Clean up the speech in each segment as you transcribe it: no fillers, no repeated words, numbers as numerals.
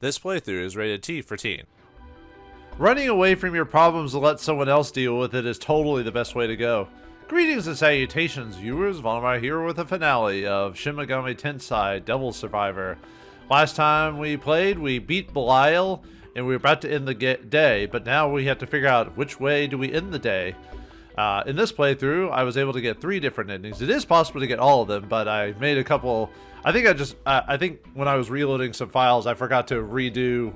This playthrough is rated T for teen. Running away from your problems to let someone else deal with it is totally the best way to go. Greetings and salutations, viewers. Vauldemare here with the finale of Shin Megami Tensei Devil Survivor. Last time we played, we beat Belial, and we were about to end the day, but now we have to figure out which way do we end the day. In this playthrough, I was able to get 3 different endings. It is possible to get all of them, but I made a couple. I think when I was reloading some files, I forgot to redo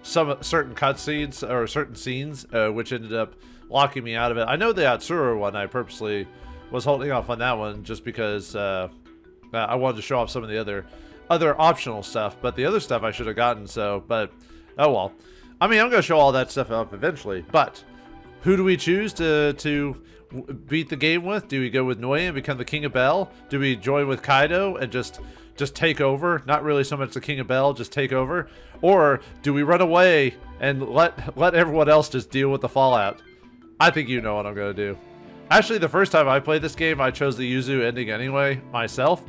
some certain cutscenes or certain scenes, which ended up locking me out of it. I know the Atsura one, I purposely was holding off on that one just because I wanted to show off some of the other optional stuff, but the other stuff I should have gotten. But oh well. I mean, I'm gonna show all that stuff up eventually, but. Who do we choose to beat the game with? Do we go with Noya and become the King of Bell? Do we join with Kaido and just take over? Not really so much the King of Bell, just take over? Or do we run away and let everyone else just deal with the fallout? I think you know what I'm going to do. Actually, the first time I played this game, I chose the Yuzu ending anyway, myself.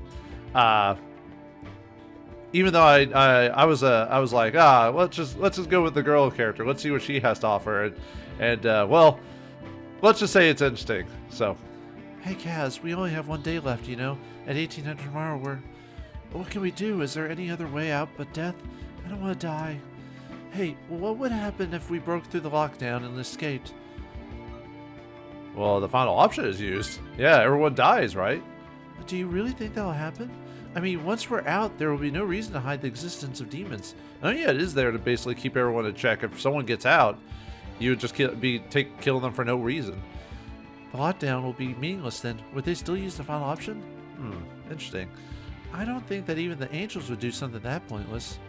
Even though I was like, let's just go with the girl character. Let's see what she has to offer. And well, let's just say it's interesting. So, hey Kaz, we only have 1 day left, you know. At 1800 tomorrow, what can we do? Is there any other way out but death? I don't want to die. Hey, what would happen if we broke through the lockdown and escaped? Well, the final option is used. Yeah, everyone dies, right? But do you really think that'll happen? I mean, once we're out, there will be no reason to hide the existence of demons. Oh yeah, it is there to basically keep everyone in check. If someone gets out, you would just killing them for no reason. The lockdown will be meaningless then. Would they still use the final option? Interesting. I don't think that even the angels would do something that pointless.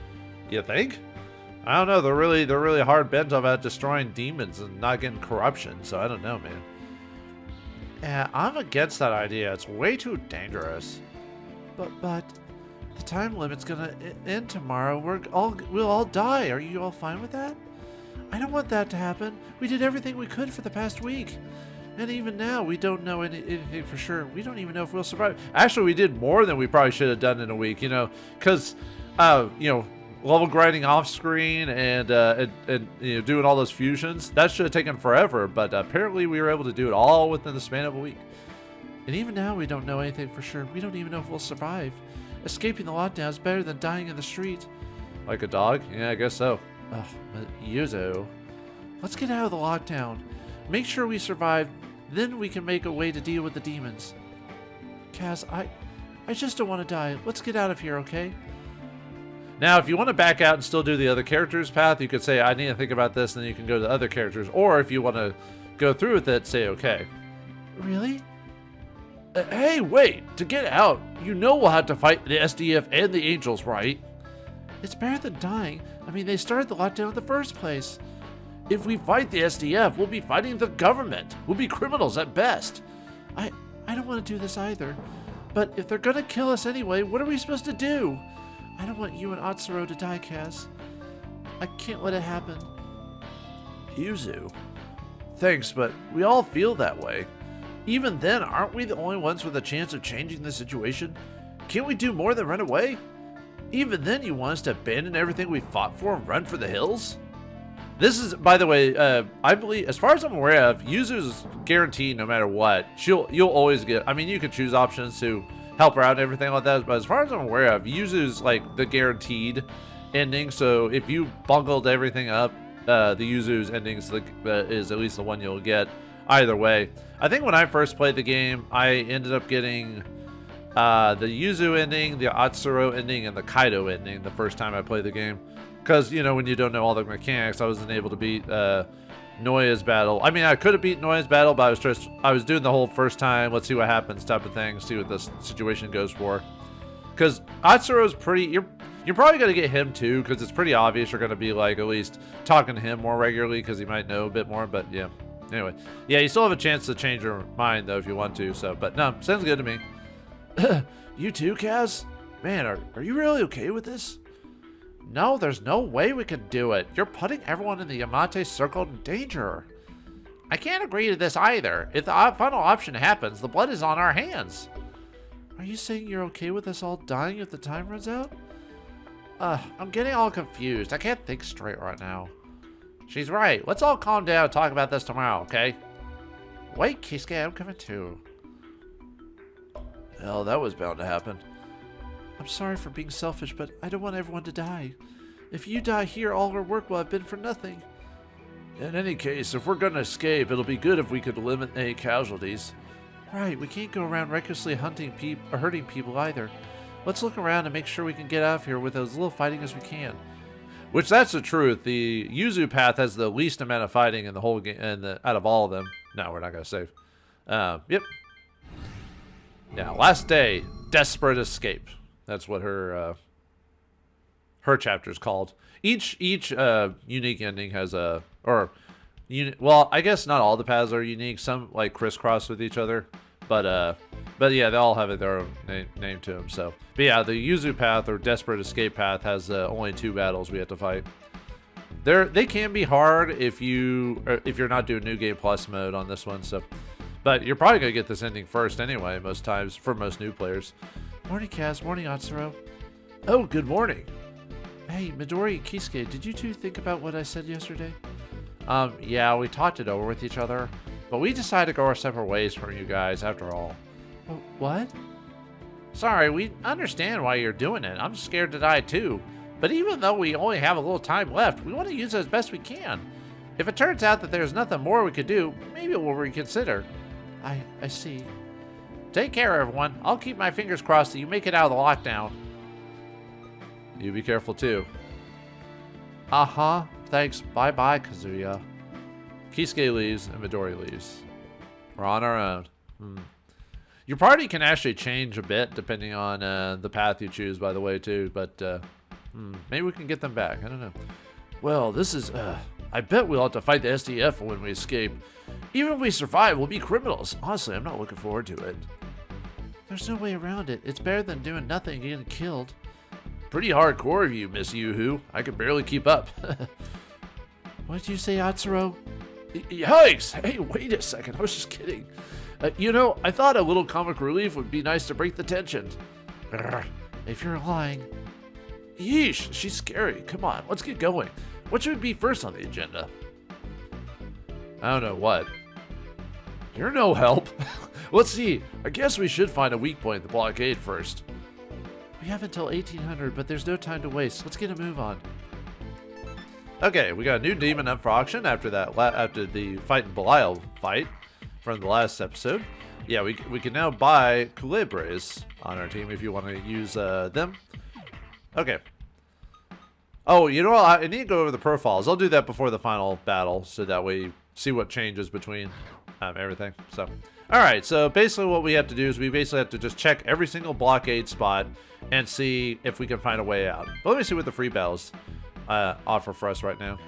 You think? I don't know. They're really hard bent about destroying demons and not getting corruption. So I don't know, man. Yeah, I'm against that idea. It's way too dangerous. But the time limit's gonna end tomorrow. We'll all die. Are you all fine with that? I don't want that to happen. We did everything we could for the past week. And even now, we don't know anything for sure. We don't even know if we'll survive. Actually, we did more than we probably should have done in a week, you know, because, level grinding off screen and doing all those fusions, that should have taken forever. But apparently, we were able to do it all within the span of a week. And even now, we don't know anything for sure. We don't even know if we'll survive. Escaping the lockdown is better than dying in the street. Like a dog? Yeah, I guess so. Ugh, Yuzu. Let's get out of the lockdown. Make sure we survive, then we can make a way to deal with the demons. Kaz, I just don't want to die. Let's get out of here, okay? Now, if you want to back out and still do the other characters' path, you could say, I need to think about this, and then you can go to the other characters. Or if you want to go through with it, say, okay. Really? Hey, wait! To get out, you know we'll have to fight the SDF and the Angels, right? It's better than dying. I mean, they started the lockdown in the first place. If we fight the SDF, we'll be fighting the government. We'll be criminals at best. I don't want to do this either. But if they're gonna kill us anyway, what are we supposed to do? I don't want you and Atsuro to die, Kaz. I can't let it happen. Yuzu. Thanks, but we all feel that way. Even then, aren't we the only ones with a chance of changing the situation? Can't we do more than run away? Even then, you want us to abandon everything we fought for and run for the hills? This is, by the way, I believe, as far as I'm aware of, Yuzu's guaranteed no matter what. You'll always get, I mean, you can choose options to help her out and everything like that, but as far as I'm aware of, Yuzu's like the guaranteed ending, so if you bungled everything up, the Yuzu's ending is at least the one you'll get either way. I think when I first played the game, I ended up getting the Yuzu ending, the Atsuro ending, and the Kaido ending the first time I played the game. Because, you know, when you don't know all the mechanics, I wasn't able to beat Noya's battle. I mean, I could have beat Noya's battle, but I was doing the whole first time, let's see what happens type of thing, see what this situation goes for. Because Atsuro's pretty, you're probably going to get him too, because it's pretty obvious you're going to be, like, at least talking to him more regularly, because he might know a bit more, but yeah. Anyway, yeah, you still have a chance to change your mind, though, if you want to, so, but no, sounds good to me. You too, Kaz? Man, are you really okay with this? No, there's no way we can do it. You're putting everyone in the Yamate Circle in danger. I can't agree to this either. If the final option happens, the blood is on our hands. Are you saying you're okay with us all dying if the time runs out? I'm getting all confused. I can't think straight right now. She's right. Let's all calm down and talk about this tomorrow, okay? Wait, Kisuke, I'm coming too. Hell, that was bound to happen. I'm sorry for being selfish, but I don't want everyone to die. If you die here, all our work will have been for nothing. In any case, if we're gonna escape, it'll be good if we could eliminate casualties. Right, we can't go around recklessly hurting people either. Let's look around and make sure we can get out of here with as little fighting as we can. Which, that's the truth. The Yuzu path has the least amount of fighting in the whole game, out of all of them. No, we're not gonna save. Yep. Now, last day, desperate escape. That's what her chapter's called. Each unique ending has a well, I guess not all the paths are unique. Some like crisscross with each other, but yeah, they all have their own name to them. So, but yeah, the Yuzu path or desperate escape path has only 2 battles we have to fight. They can be hard if you're not doing New Game Plus mode on this one. So, but you're probably gonna get this ending first anyway. Most times for most new players. Morning, Kaz. Morning, Atsuro. Oh, good morning. Hey, Midori and Kisuke, did you two think about what I said yesterday? Yeah, we talked it over with each other, but we decided to go our separate ways from you guys after all. What? Sorry, we understand why you're doing it. I'm scared to die too. But even though we only have a little time left, we want to use it as best we can. If it turns out that there's nothing more we could do, maybe we'll reconsider. I see. Take care, everyone. I'll keep my fingers crossed that you make it out of the lockdown. You be careful too. Uh-huh. Thanks. Bye-bye, Kazuya. Kisuke leaves and Midori leaves. We're on our own. Your party can actually change a bit depending on the path you choose, by the way, too. But maybe we can get them back. I don't know. Well, this is... I bet we'll have to fight the SDF when we escape. Even if we survive, we'll be criminals. Honestly, I'm not looking forward to it. There's no way around it. It's better than doing nothing and getting killed. Pretty hardcore of you, Miss Yoo-Hoo. I could barely keep up. What did you say, Atsuro? Yikes! Hey, wait a second. I was just kidding. You know, I thought a little comic relief would be nice to break the tension. If you're lying. Yeesh, she's scary. Come on, let's get going. What should be first on the agenda? I don't know what. You're no help. Let's see. I guess we should find a weak point in the blockade first. We have until 1800, but there's no time to waste. Let's get a move on. Okay, we got a new demon up for auction after the fight in Belial fight from the last episode. Yeah, we can now buy Culebres on our team if you want to use them. Okay. Oh, you know what? I need to go over the profiles. I'll do that before the final battle, so that way you see what changes between everything. So, all right. So basically, what we have to do is we basically have to just check every single blockade spot and see if we can find a way out. But let me see what the free battles offer for us right now,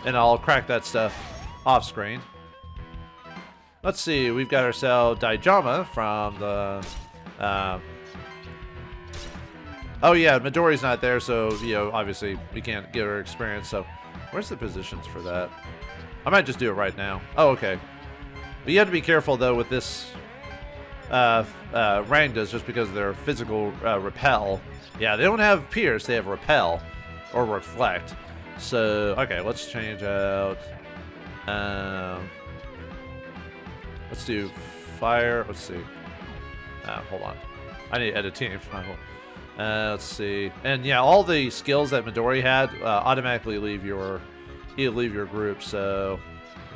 and I'll crack that stuff off screen. Let's see. We've got ourselves Daijama from the. Oh yeah, Midori's not there, so you know obviously we can't get her experience. So, where's the positions for that? I might just do it right now. Oh, okay. But you have to be careful though with this Rangdas just because of their physical repel. Yeah, they don't have pierce; they have repel or reflect. So, okay, let's change out. Let's do fire. Let's see. Hold on. I need to edit team. Let's see. And yeah, all the skills that Midori had automatically leave your group. So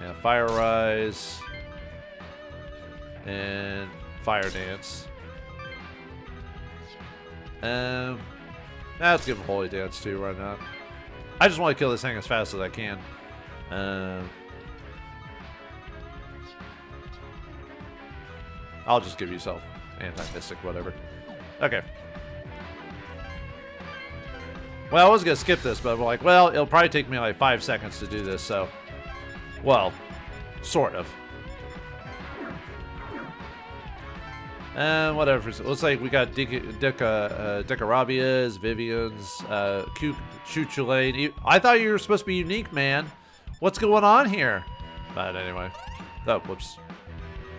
yeah, fire rise and fire dance. Let's give him holy dance too right now. I just want to kill this thing as fast as I can. I'll just give yourself anti-mystic, whatever. Okay. Well, I was going to skip this, but I'm like, well, it'll probably take me like 5 seconds to do this, so... Well, sort of. Whatever. Looks like we got Decarabias, Vivians, Chuchulain. I thought you were supposed to be unique, man. What's going on here? But anyway. Oh, whoops.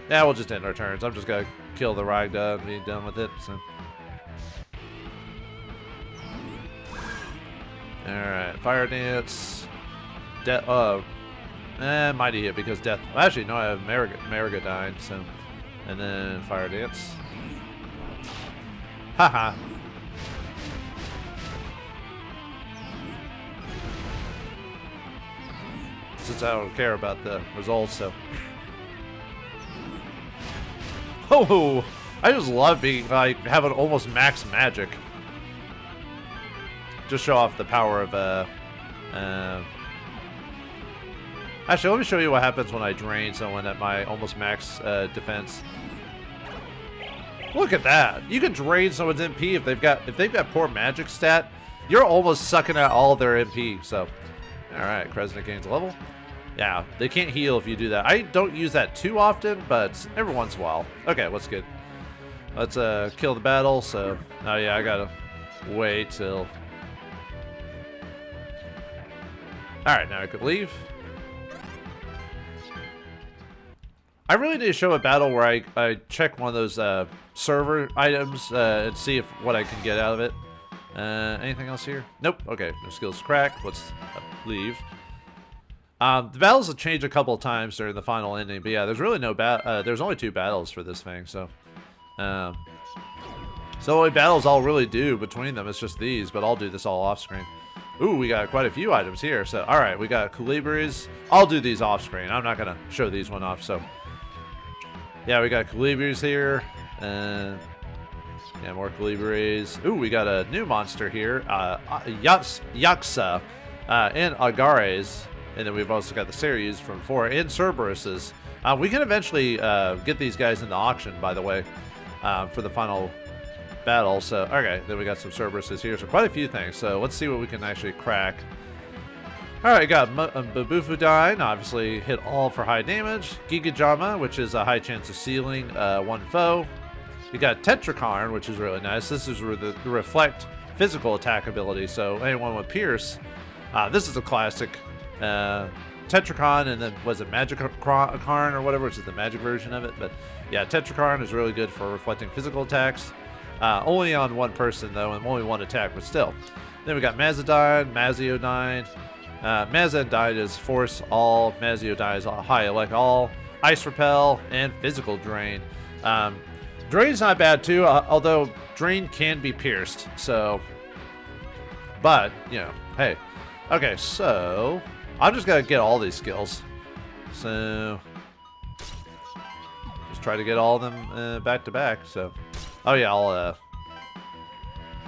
Yeah, we'll just end our turns. I'm just going to kill the Ragda and be done with it, so... Alright, Fire Dance. Mighty Hit because Death. Well, actually, no, I have Marigadine, so. And then Fire Dance. Haha. Since I don't care about the results, so. Oh, I just love being like having almost max magic. Just show off the power of actually, let me show you what happens when I drain someone at my almost max defense. Look at that! You can drain someone's MP if they've got poor magic stat. You're almost sucking out all their MP. So, all right, Kresnik gains a level. Yeah, they can't heal if you do that. I don't use that too often, but every once in a while. Okay, that's good. Let's kill the battle. So, oh yeah, I gotta wait till. All right, now I could leave. I really need to show a battle where I check one of those server items and see what I can get out of it. Anything else here? Nope. Okay, no skills cracked. Let's leave. The battles have changed a couple of times during the final ending, but yeah, there's really no there's only 2 battles for this thing, so. So the only battles I'll really do between them is just these, but I'll do this all off screen. Ooh, we got quite a few items here. So, all right, we got Colibris. I'll do these off screen. I'm not gonna show these one off. So, yeah, we got Colibris here. Yeah, more Colibris. Ooh, we got a new monster here. Yaksa and Agares. And then we've also got the Series from 4 and Cerberus's. We can eventually get these guys into auction, by the way, for the final battle. So, okay, then we got some Cerberus's here. So, quite a few things. So, let's see what we can actually crack. All right, got Babufudine, obviously hit all for high damage. Gigajama, which is a high chance of sealing one foe. You got Tetrakarn, which is really nice. This is the reflect physical attack ability. So, anyone with Pierce, this is a classic. Tetrakarn, and then was it Magikarn or whatever, which is the magic version of it. But yeah, Tetrakarn is really good for reflecting physical attacks. Only on one person though, and only one attack, but still. Then we got Mazodine, Maziodine. Mazodine is Force All, Maziodine is High Elect All, Ice Repel, and Physical Drain. Drain's not bad too, although Drain can be pierced. So, but you know, hey. Okay, so I'm just gonna get all these skills. So just try to get all of them back to back. So, oh yeah, I'll.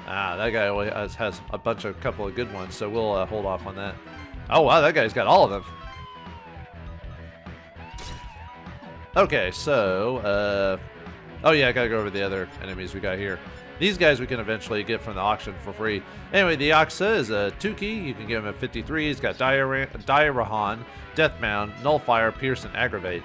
That guy only has a couple of good ones, so we'll hold off on that. Oh wow, that guy's got all of them. Okay, so oh yeah, I gotta go over the other enemies we got here. These guys we can eventually get from the auction for free. Anyway, the Yaksa is a Tuki. You can get him at 53. He's got Diarahan, Deathbound, Nullfire, Pierce, and Aggravate.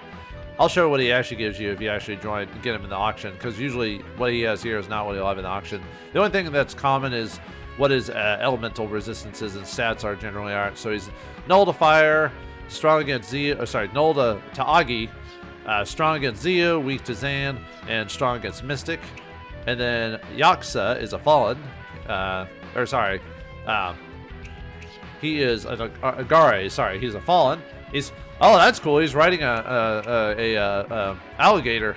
I'll show what he actually gives you if you actually get him in the auction, because usually what he has here is not what he'll have in the auction. The only thing that's common is what his elemental resistances and stats are generally aren't. So he's Null to Fire, strong against Null to Agi, strong against Zio, weak to Zan, and strong against Mystic. And then Yaksa is a Fallen, he is an Agare. Sorry, he's a Fallen. Oh, that's cool. He's riding a alligator,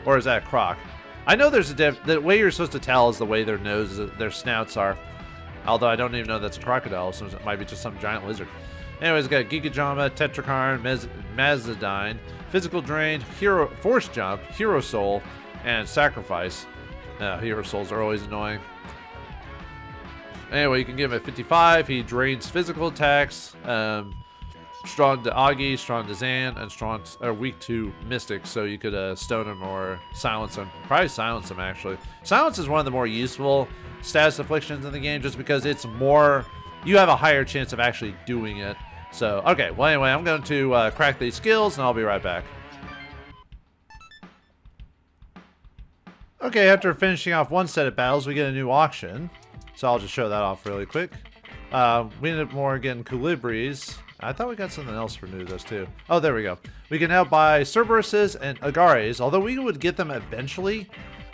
or is that a croc? I know there's the way you're supposed to tell is the way their noses, their snouts are. Although I don't even know that's a crocodile, so it might be just some giant lizard. Anyways, got Gigajama, Tetrakarn, Mazodine, Physical Drain, Force Jump, Hero Soul, and Sacrifice. Hero Souls are always annoying. Anyway, you can give him at 55. He drains physical attacks. Strong to Agi, strong to Zan, and weak to Mystic. So you could stone him or silence him. Probably silence him, actually. Silence is one of the more useful status afflictions in the game, just because it's more. You have a higher chance of actually doing it. So, okay. Well, anyway, I'm going to crack these skills, and I'll be right back. Okay, after finishing off one set of battles, we get a new auction. So I'll just show that off really quick. We ended up more getting Colibris. I thought we got something else for new those too. Oh, there we go. We can now buy Cerberuses and Agares, although we would get them eventually.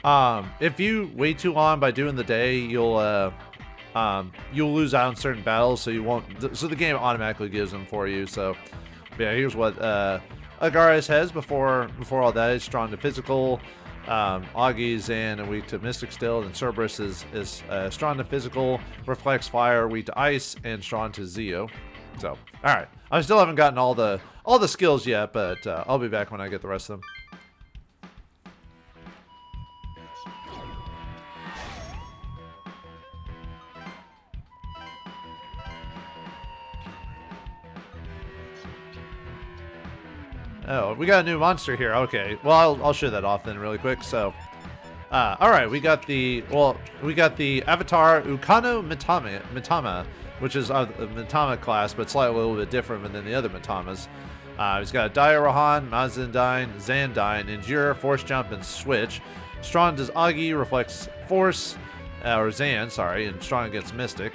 If you wait too long by doing the day, you'll you'll lose out on certain battles, so you won't. So the game automatically gives them for you. So yeah, here's what Agaris has before all that. It's strong to physical. Augie's and weak to Mystic Still, and Cerberus is strong to physical, reflects fire, weak to ice, and strong to Zeo. So, all right, I still haven't gotten all the skills yet, but I'll be back when I get the rest of them. Oh, we got a new monster here. Okay, well, I'll show that off then really quick. So, all right, we got the Avatar Ukano Mitama, which is the Mitama class, but slightly a little bit different than the other Mitamas. He's got a Diarahan, Mazandine, Zandine, Endure, Force Jump, and Switch. Strong as Agi, reflects Force, or Zan, sorry, and strong against Mystic.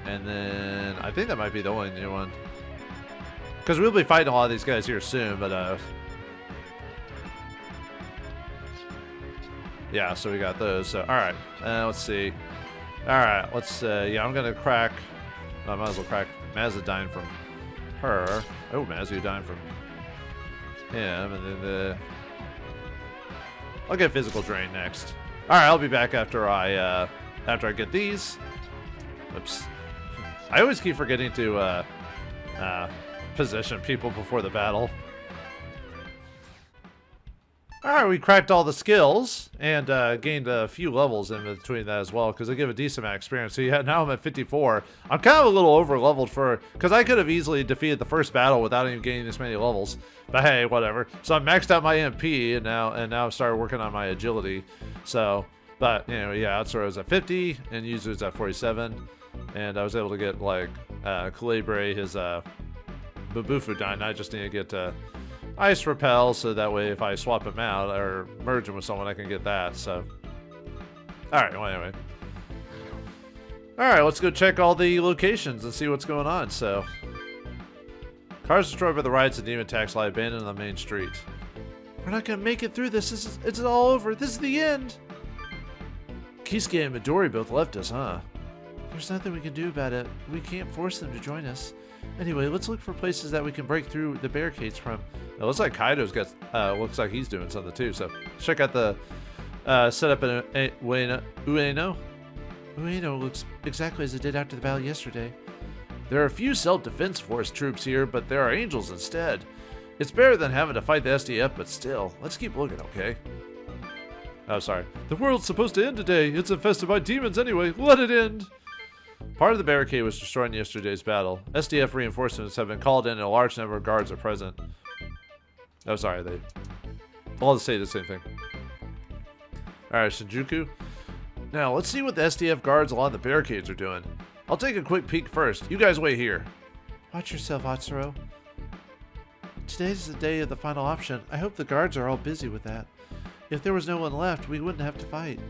And then I think that might be the only new one. Because we'll be fighting a lot of these guys here soon, but yeah, so we got those. So, all right, let's see. All right, let's. Yeah, I'm gonna crack. I might as well crack Mazadine from her. Oh, Mazadine from him, and then I'll get Physical Drain next. All right, I'll be back after I get these. Oops. I always keep forgetting to position people before the battle. Alright, we cracked all the skills and gained a few levels in between that as well, because they give a decent amount of experience. So yeah, now I'm at 54. I'm kind of a little over leveled because I could have easily defeated the first battle without even gaining this many levels. But hey, whatever. So I maxed out my MP and now I've started working on my agility. So, but you know, yeah, Outsora was at 50 and Yuzu's at 47, and I was able to get like Calabre, his Babufudine. I just need to get Ice Repel, so that way if I swap him out or merge him with someone, I can get that. So, alright, well, anyway. Alright, let's go check all the locations and see what's going on. So, cars destroyed by the riots and demon attacks lie abandoned on the main street. We're not gonna make it through this. It's all over. This is the end. Kisuke and Midori both left us, huh? There's nothing we can do about it. We can't force them to join us. Anyway, let's look for places that we can break through the barricades from. It looks like Kaido's got, looks like he's doing something too. So check out the setup in Ueno. Ueno looks exactly as it did after the battle yesterday. There are a few self-defense force troops here, but there are angels instead. It's better than having to fight the SDF, but still, let's keep looking, okay? Oh, sorry. The world's supposed to end today. It's infested by demons anyway. Let it end. Part of the barricade was destroyed in yesterday's battle. SDF reinforcements have been called in and a large number of guards are present. Oh, sorry, they all say the same thing. Alright, Shinjuku. Now, let's see what the SDF guards along the barricades are doing. I'll take a quick peek first. You guys wait here. Watch yourself, Atsuro. Today's the day of the final option. I hope the guards are all busy with that. If there was no one left, we wouldn't have to fight.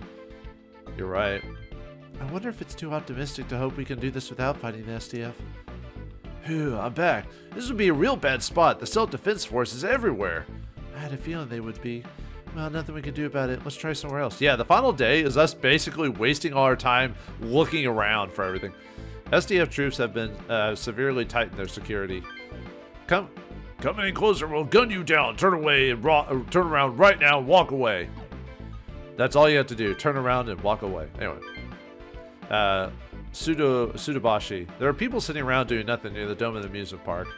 You're right. I wonder if it's too optimistic to hope we can do this without fighting the SDF. Phew, I'm back. This would be a real bad spot. The self-defense force is everywhere. I had a feeling they would be. Well, nothing we can do about it. Let's try somewhere else. Yeah, the final day is us basically wasting all our time looking around for everything. SDF troops have been severely tightened their security. Come in closer. We'll gun you down. Turn away and turn around right now and walk away. That's all you have to do. Turn around and walk away. Anyway. Sudabashi. There are people sitting around doing nothing near the dome of the amusement park.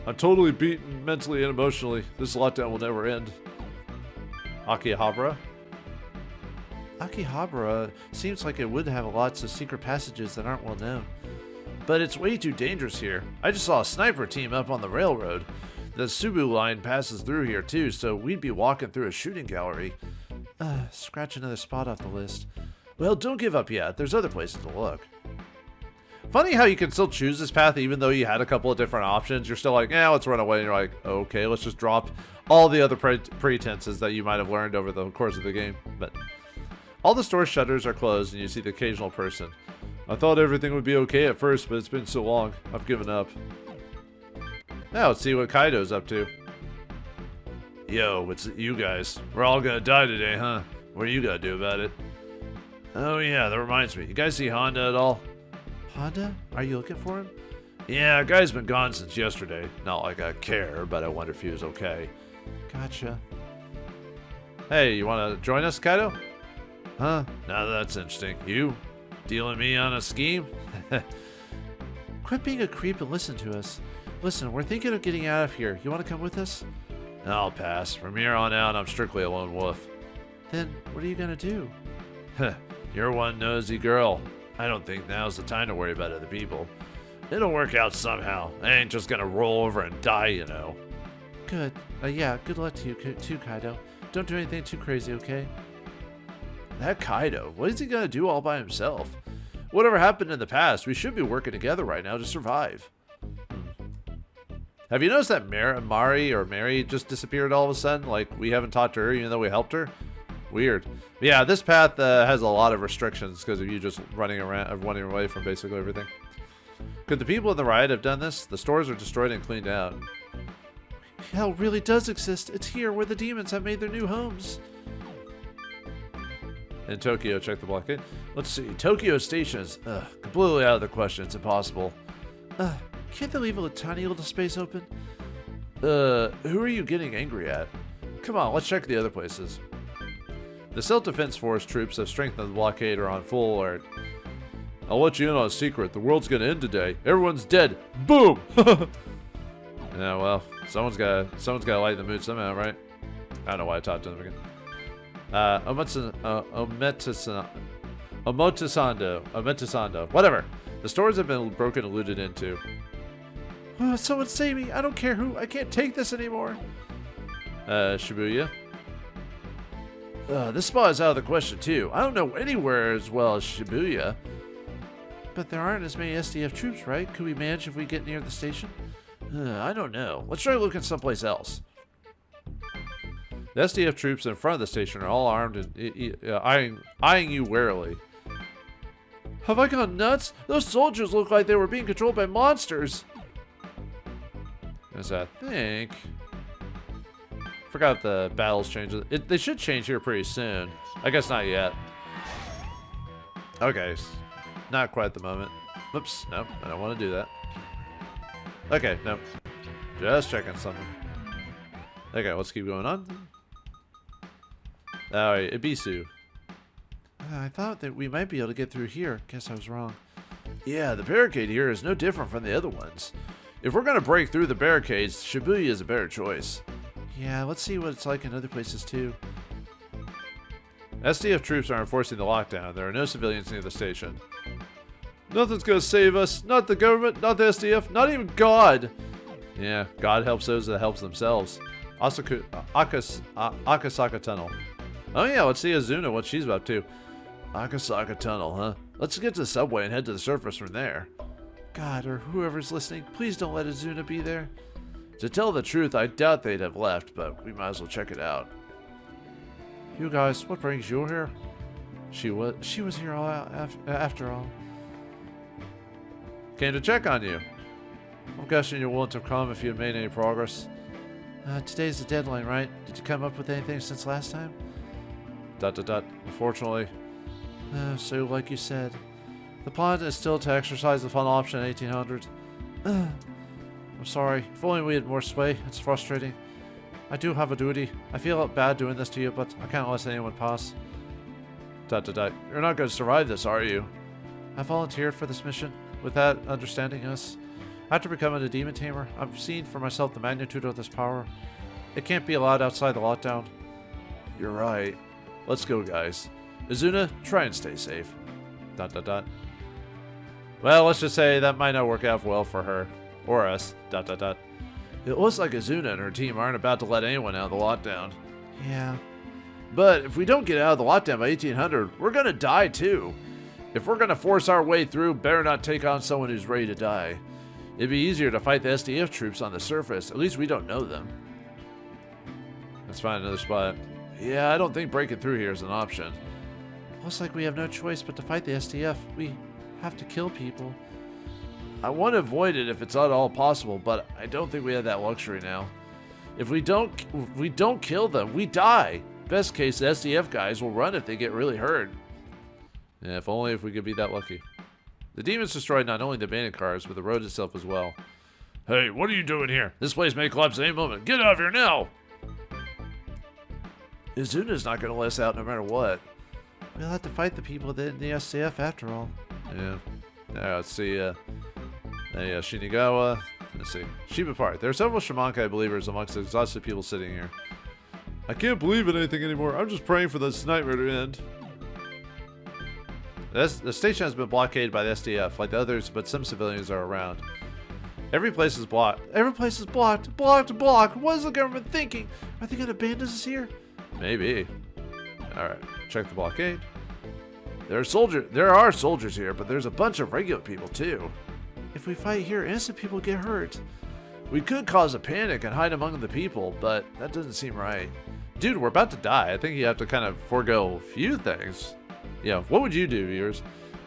I'm totally beaten mentally and emotionally. This lockdown will never end. Akihabara. Akihabara seems like it would have lots of secret passages that aren't well known. But it's way too dangerous here. I just saw a sniper team up on the railroad. The Subu line passes through here too, so we'd be walking through a shooting gallery. Scratch another spot off the list. Well, don't give up yet. There's other places to look. Funny how you can still choose this path even though you had a couple of different options. You're still like, let's run away. And you're like, okay, let's just drop all the other pretenses that you might have learned over the course of the game. But all the store shutters are closed and you see the occasional person. I thought everything would be okay at first, but it's been so long. I've given up. Now let's see what Kaido's up to. Yo, it's you guys. We're all gonna die today, huh? What are you gonna do about it? Oh yeah, that reminds me. You guys see Honda at all? Honda? Are you looking for him? Yeah, guy's been gone since yesterday. Not like I care, but I wonder if he was okay. Gotcha. Hey, you want to join us, Kaido? Huh? Now that's interesting. You? Dealing me on a scheme? Quit being a creep and listen to us. Listen, we're thinking of getting out of here. You want to come with us? I'll pass. From here on out, I'm strictly a lone wolf. Then, what are you gonna do? You're one nosy girl. I don't think now's the time to worry about other people. It'll work out somehow. I ain't just gonna roll over and die, you know. Good. Yeah, good luck to you too, Kaido. Don't do anything too crazy, okay? That Kaido, what is he gonna do all by himself? Whatever happened in the past, we should be working together right now to survive. Have you noticed that Mary just disappeared all of a sudden? Like, we haven't talked to her even though we helped her? Weird. Yeah, this path has a lot of restrictions because of you just running away from basically everything. Could the people in the riot have done this? The stores are destroyed and cleaned out. Hell really does exist. It's here where the demons have made their new homes. In Tokyo, check the blockade. Let's see. Tokyo Station is completely out of the question. It's impossible. Can't they leave a tiny little space open? Who are you getting angry at? Come on, let's check the other places. The Self-Defense Force troops have strengthened the blockade are on full alert. I'll let you in on a secret. The world's gonna end today. Everyone's dead. Boom! Yeah, well, someone's gotta lighten the mood somehow, right? I don't know why I talked to them again. Omotisando. Whatever. The stores have been broken and looted into. Oh, someone save me. I don't care who. I can't take this anymore. Shibuya. This spot is out of the question, too. I don't know anywhere as well as Shibuya. But there aren't as many SDF troops, right? Could we manage if we get near the station? I don't know. Let's try looking someplace else. The SDF troops in front of the station are all armed and eyeing you warily. Have I gone nuts? Those soldiers look like they were being controlled by monsters. As I think. Forgot the battles change. They should change here pretty soon. I guess not yet. Okay. Not quite at the moment. Oops. No, I don't want to do that. Okay, no. Just checking something. Okay, let's keep going on. Alright, Ibisu. I thought that we might be able to get through here. Guess I was wrong. Yeah, the barricade here is no different from the other ones. If we're going to break through the barricades, Shibuya is a better choice. Yeah, let's see what it's like in other places too. SDF troops are enforcing the lockdown. There are no civilians near the station. Nothing's going to save us. Not the government, not the SDF, not even God. Yeah, God helps those that helps themselves. Akasaka Tunnel. Oh yeah, let's see Azuna, what she's up to. Akasaka Tunnel, huh? Let's get to the subway and head to the surface from there. God, or whoever's listening, please don't let Azuna be there. To tell the truth, I doubt they'd have left, but we might as well check it out. You guys, what brings you here? She was here after all. Came to check on you. I'm guessing you wouldn't have come if you had made any progress. Today's the deadline, right? Did you come up with anything since last time? ... Unfortunately. So, like you said, the plan is still to exercise the fun option at 1800. I'm sorry. If only we had more sway. It's frustrating. I do have a duty. I feel bad doing this to you, but I can't let anyone pass. ... You're not going to survive this, are you? I volunteered for this mission. With that understanding us, after becoming a demon tamer, I've seen for myself the magnitude of this power. It can't be allowed outside the lockdown. You're right. Let's go, guys. Azuna, try and stay safe. ... Well, let's just say that might not work out well for her. Or us. ... It looks like Azuna and her team aren't about to let anyone out of the lockdown. Yeah. But if we don't get out of the lockdown by 1800, we're gonna die too. If we're gonna force our way through, better not take on someone who's ready to die. It'd be easier to fight the SDF troops on the surface. At least we don't know them. Let's find another spot. Yeah, I don't think breaking through here is an option. Looks like we have no choice but to fight the SDF. We have to kill people. I want to avoid it if it's at all possible, but I don't think we have that luxury now. If we don't kill them, we die. Best case, the SDF guys will run if they get really hurt. Yeah, if only if we could be that lucky. The demons destroyed not only the abandoned cars, but the road itself as well. Hey, what are you doing here? This place may collapse at any moment. Get out of here now! Izuna's not going to let us out no matter what. We'll have to fight the people in the SCF after all. Yeah. Let's see. Shinagawa. Let's see. Shiba Park. There are several Shamankai believers amongst the exhausted people sitting here. I can't believe in anything anymore. I'm just praying for this nightmare to end. The station has been blockaded by the SDF, like the others, but some civilians are around. Every place is blocked. Every place is blocked. Blocked. What is the government thinking? Are they going to abandon us here? Maybe. Alright, check the blockade. There are soldiers here, but there's a bunch of regular people too. If we fight here, innocent people get hurt. We could cause a panic and hide among the people, but that doesn't seem right. Dude, we're about to die. I think you have to kind of forego a few things. Yeah, what would you do, viewers?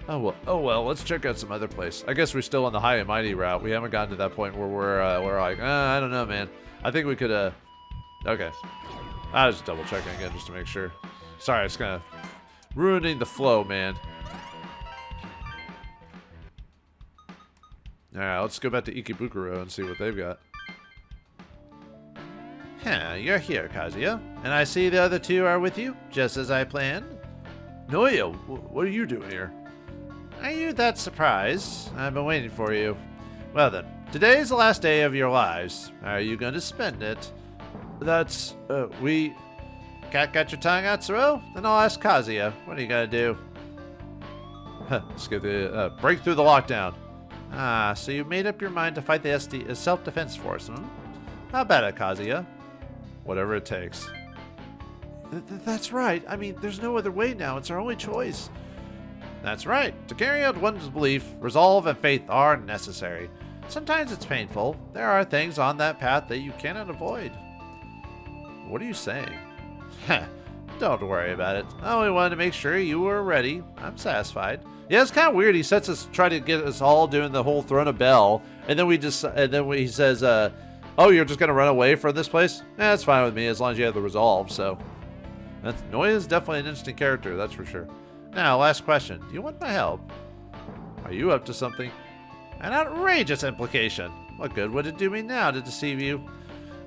Oh well, let's check out some other place. I guess we're still on the high and mighty route. We haven't gotten to that point where we're like, I don't know, man. I think we could, okay. I was just double checking again just to make sure. Sorry, it's kind of ruining the flow, man. Alright, let's go back to Ikebukuro and see what they've got. Huh, you're here, Kazuya. And I see the other two are with you, just as I planned. Noya, what are you doing here? Are you that surprised? I've been waiting for you. Well then, today's the last day of your lives. How are you going to spend it? That's, we... Got your tongue out, Tsuro? Then I'll ask Kazuya. What are you gonna do? Let's get the, break through the lockdown. Ah, so you made up your mind to fight the self-defense force, hmm? How about it, Kazuya? Whatever it takes. That's right. I mean, there's no other way now. It's our only choice. That's right. To carry out one's belief, resolve and faith are necessary. Sometimes it's painful. There are things on that path that you cannot avoid. What are you saying? Don't worry about it. I only wanted to make sure you were ready. I'm satisfied. Yeah, it's kind of weird. He sets us, try to get us all doing the whole throwing a bell, and then he says, "Oh, you're just gonna run away from this place?" That's fine with me as long as you have the resolve. So, Noya is definitely an interesting character, that's for sure. Now, last question: do you want my help? Are you up to something? An outrageous implication. What good would it do me now to deceive you?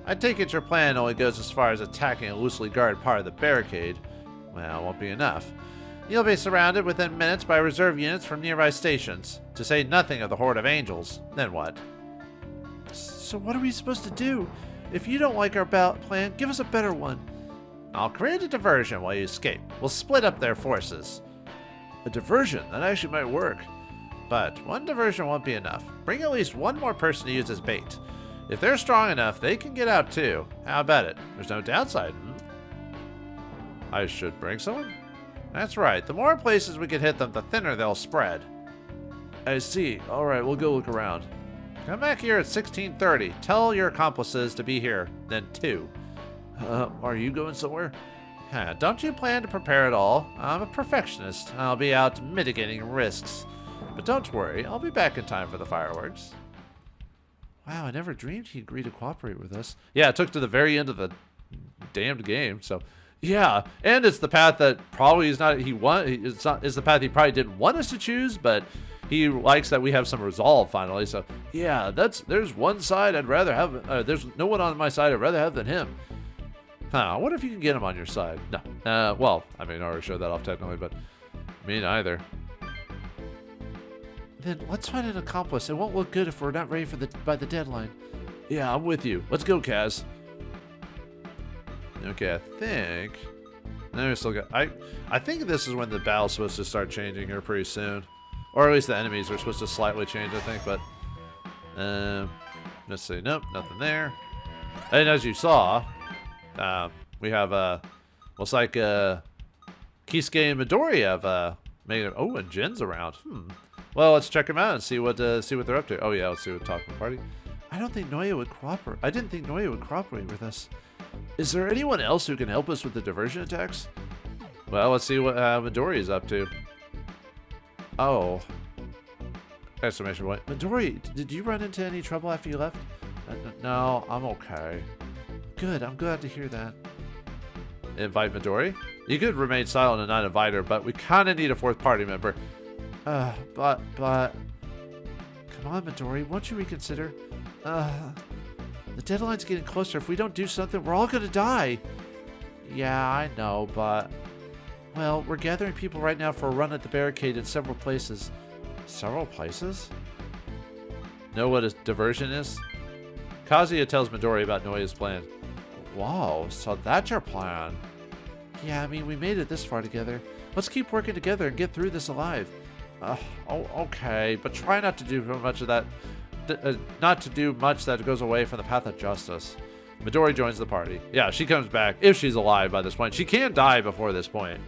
I take it your plan only goes as far as attacking a loosely guarded part of the barricade. Well, it won't be enough. You'll be surrounded within minutes by reserve units from nearby stations, to say nothing of the horde of angels. Then what? So what are we supposed to do? If you don't like our plan, give us a better one. I'll create a diversion while you escape. We'll split up their forces. A diversion? That actually might work. But one diversion won't be enough. Bring at least one more person to use as bait. If they're strong enough, they can get out too. How about it? There's no downside. I should bring someone? That's right. The more places we can hit them, the thinner they'll spread. I see. Alright, we'll go look around. Come back here at 16:30. Tell your accomplices to be here. Then 2. Are you going somewhere? Don't you plan to prepare at all? I'm a perfectionist. I'll be out mitigating risks. But don't worry, I'll be back in time for the fireworks. Wow, I never dreamed he'd agree to cooperate with us. Yeah, it took to the very end of the damned game, so... Yeah, and it's the path that probably is not... It's the path he probably didn't want us to choose, but he likes that we have some resolve finally, so... Yeah, there's one side I'd rather have... there's no one on my side I'd rather have than him. I wonder if you can get him on your side. No. Well, I mean, I already showed that off technically, but... Me neither. Then let's find an accomplice. It won't look good if we're not ready by the deadline. Yeah, I'm with you. Let's go, Kaz. Okay, I think... No, we still got... I think this is when the battle's supposed to start changing here pretty soon. Or at least the enemies are supposed to slightly change, I think, but... let's see. Nope, nothing there. And as you saw, we have, looks like, Kisuke and Midori have, made it... Oh, and Jin's around. Well, let's check them out and see what they're up to. Oh yeah, let's see what talking party. I didn't think Noya would cooperate with us. Is there anyone else who can help us with the diversion attacks? Well, let's see what Midori is up to. Oh. Exclamation point. Midori, did you run into any trouble after you left? No, I'm okay. Good, I'm glad to hear that. Invite Midori? You could remain silent and not invite her, but we kind of need a fourth party member. But... Come on, Midori, won't you reconsider? The deadline's getting closer. If we don't do something, we're all gonna die. Yeah, I know, but... Well, we're gathering people right now for a run at the barricade in several places. Several places? Know what a diversion is? Kazuya tells Midori about Noya's plan. Whoa, so that's your plan. Yeah, I mean, we made it this far together. Let's keep working together and get through this alive. Okay, but try not to do much of that. Not to do much that goes away from the path of justice. Midori joins the party. Yeah, she comes back if she's alive by this point. She can die before this point.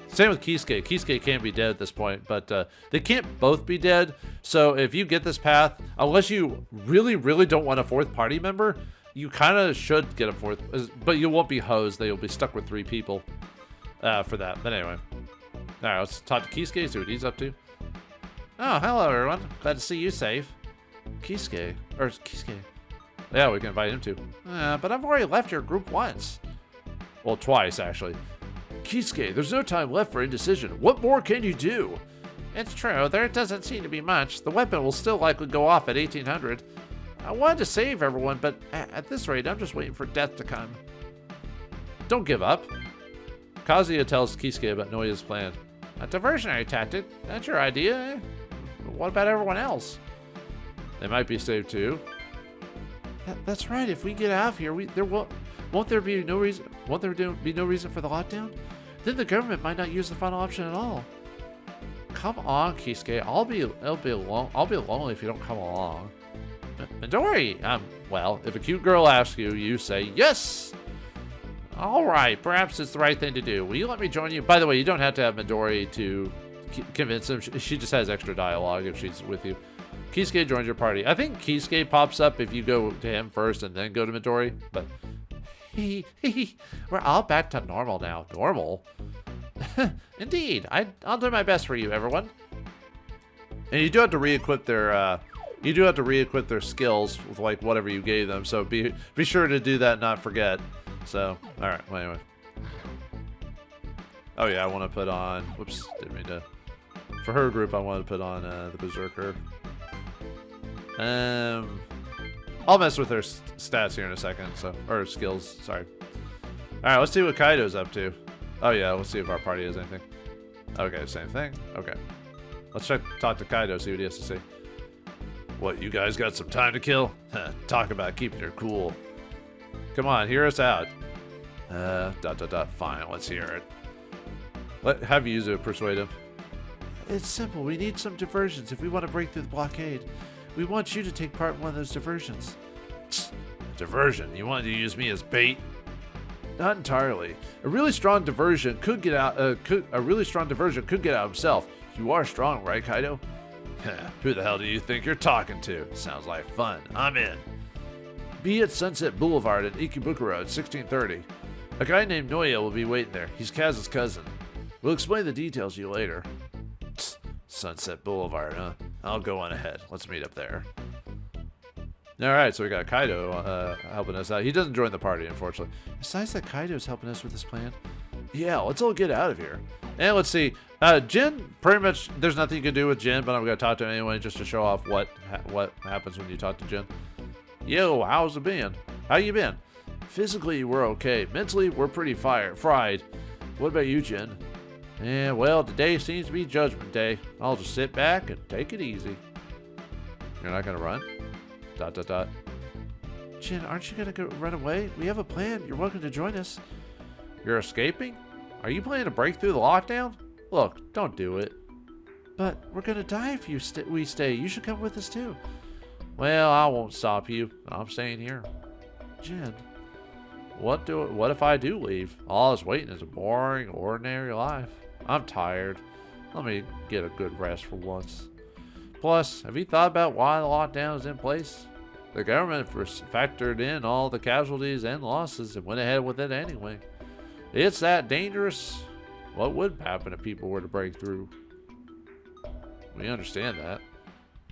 Same with Kisuke. Kisuke can be dead at this point, but they can't both be dead. So if you get this path, unless you really, really don't want a fourth party member, you kind of should get a fourth, but you won't be hosed. You'll be stuck with 3 people for that. But anyway. All right, let's talk to Kisuke, see what he's up to. Oh, hello, everyone. Glad to see you safe. Kisuke. Yeah, we can invite him too. But I've already left your group once. Well, twice, actually. Kisuke, there's no time left for indecision. What more can you do? It's true. There doesn't seem to be much. The weapon will still likely go off at 1800. I wanted to save everyone, but at this rate, I'm just waiting for death to come. Don't give up. Kazuya tells Kisuke about Noya's plan. A diversionary tactic? That's your idea, eh? What about everyone else? They might be saved too. That's right. If we get out of here, won't there be no reason for the lockdown? Then the government might not use the final option at all. Come on, Kisuke. I'll be lonely if you don't come along. Midori. Well, if a cute girl asks you, you say yes. All right, perhaps it's the right thing to do. Will you let me join you? By the way, you don't have to have Midori to convince him. She just has extra dialogue if she's with you. Kisuke joins your party. I think Kisuke pops up if you go to him first and then go to Midori. But we're all back to normal now. Normal? Indeed. I'll do my best for you, everyone. And you do have to re-equip their skills with like whatever you gave them. So be sure to do that and not forget. So, all right. Well, anyway. Oh yeah, I want to put on. Whoops, didn't mean to. For her group, I want to put on the Berserker. I'll mess with her stats here in a second. So, or skills. Sorry. All right, let's see what Kaido's up to. Oh yeah, let's see if our party has anything. Okay, same thing. Okay, let's talk to Kaido. See what he has to say. What? You guys got some time to kill? Talk about keeping her cool. Come on, hear us out. Fine, let's hear it. Have you use it, persuade him. It's simple. We need some diversions if we want to break through the blockade. We want you to take part in one of those diversions. Diversion? You wanted to use me as bait? Not entirely. A really strong diversion could get out. Himself. You are strong, right, Kaido? Who the hell do you think you're talking to? Sounds like fun. I'm in. Be at Sunset Boulevard at Ikebukuro at 16:30. A guy named Noya will be waiting there. He's Kaz's cousin. We'll explain the details to you later. Sunset Boulevard, huh? I'll go on ahead. Let's meet up there. Alright, so we got Kaido helping us out. He doesn't join the party, unfortunately. Besides that, Kaido's helping us with this plan. Yeah, let's all get out of here. And let's see. Jin, pretty much, there's nothing you can do with Jin, but I'm going to talk to him anyway just to show off what happens when you talk to Jin. Yo, how's it been? How you been? Physically, we're okay. Mentally, we're pretty fried. What about you, Jin? Yeah, well, today seems to be Judgment Day. I'll just sit back and take it easy. You're not gonna run? ... Jin, aren't you gonna run away? We have a plan. You're welcome to join us. You're escaping? Are you planning to break through the lockdown? Look, don't do it. But we're gonna die if we stay. You should come with us too. Well, I won't stop you. I'm staying here. Jin. What if I do leave? All that's waiting is a boring, ordinary life. I'm tired. Let me get a good rest for once. Plus, have you thought about why the lockdown is in place? The government factored in all the casualties and losses and went ahead with it anyway. It's that dangerous. What would happen if people were to break through? We understand that.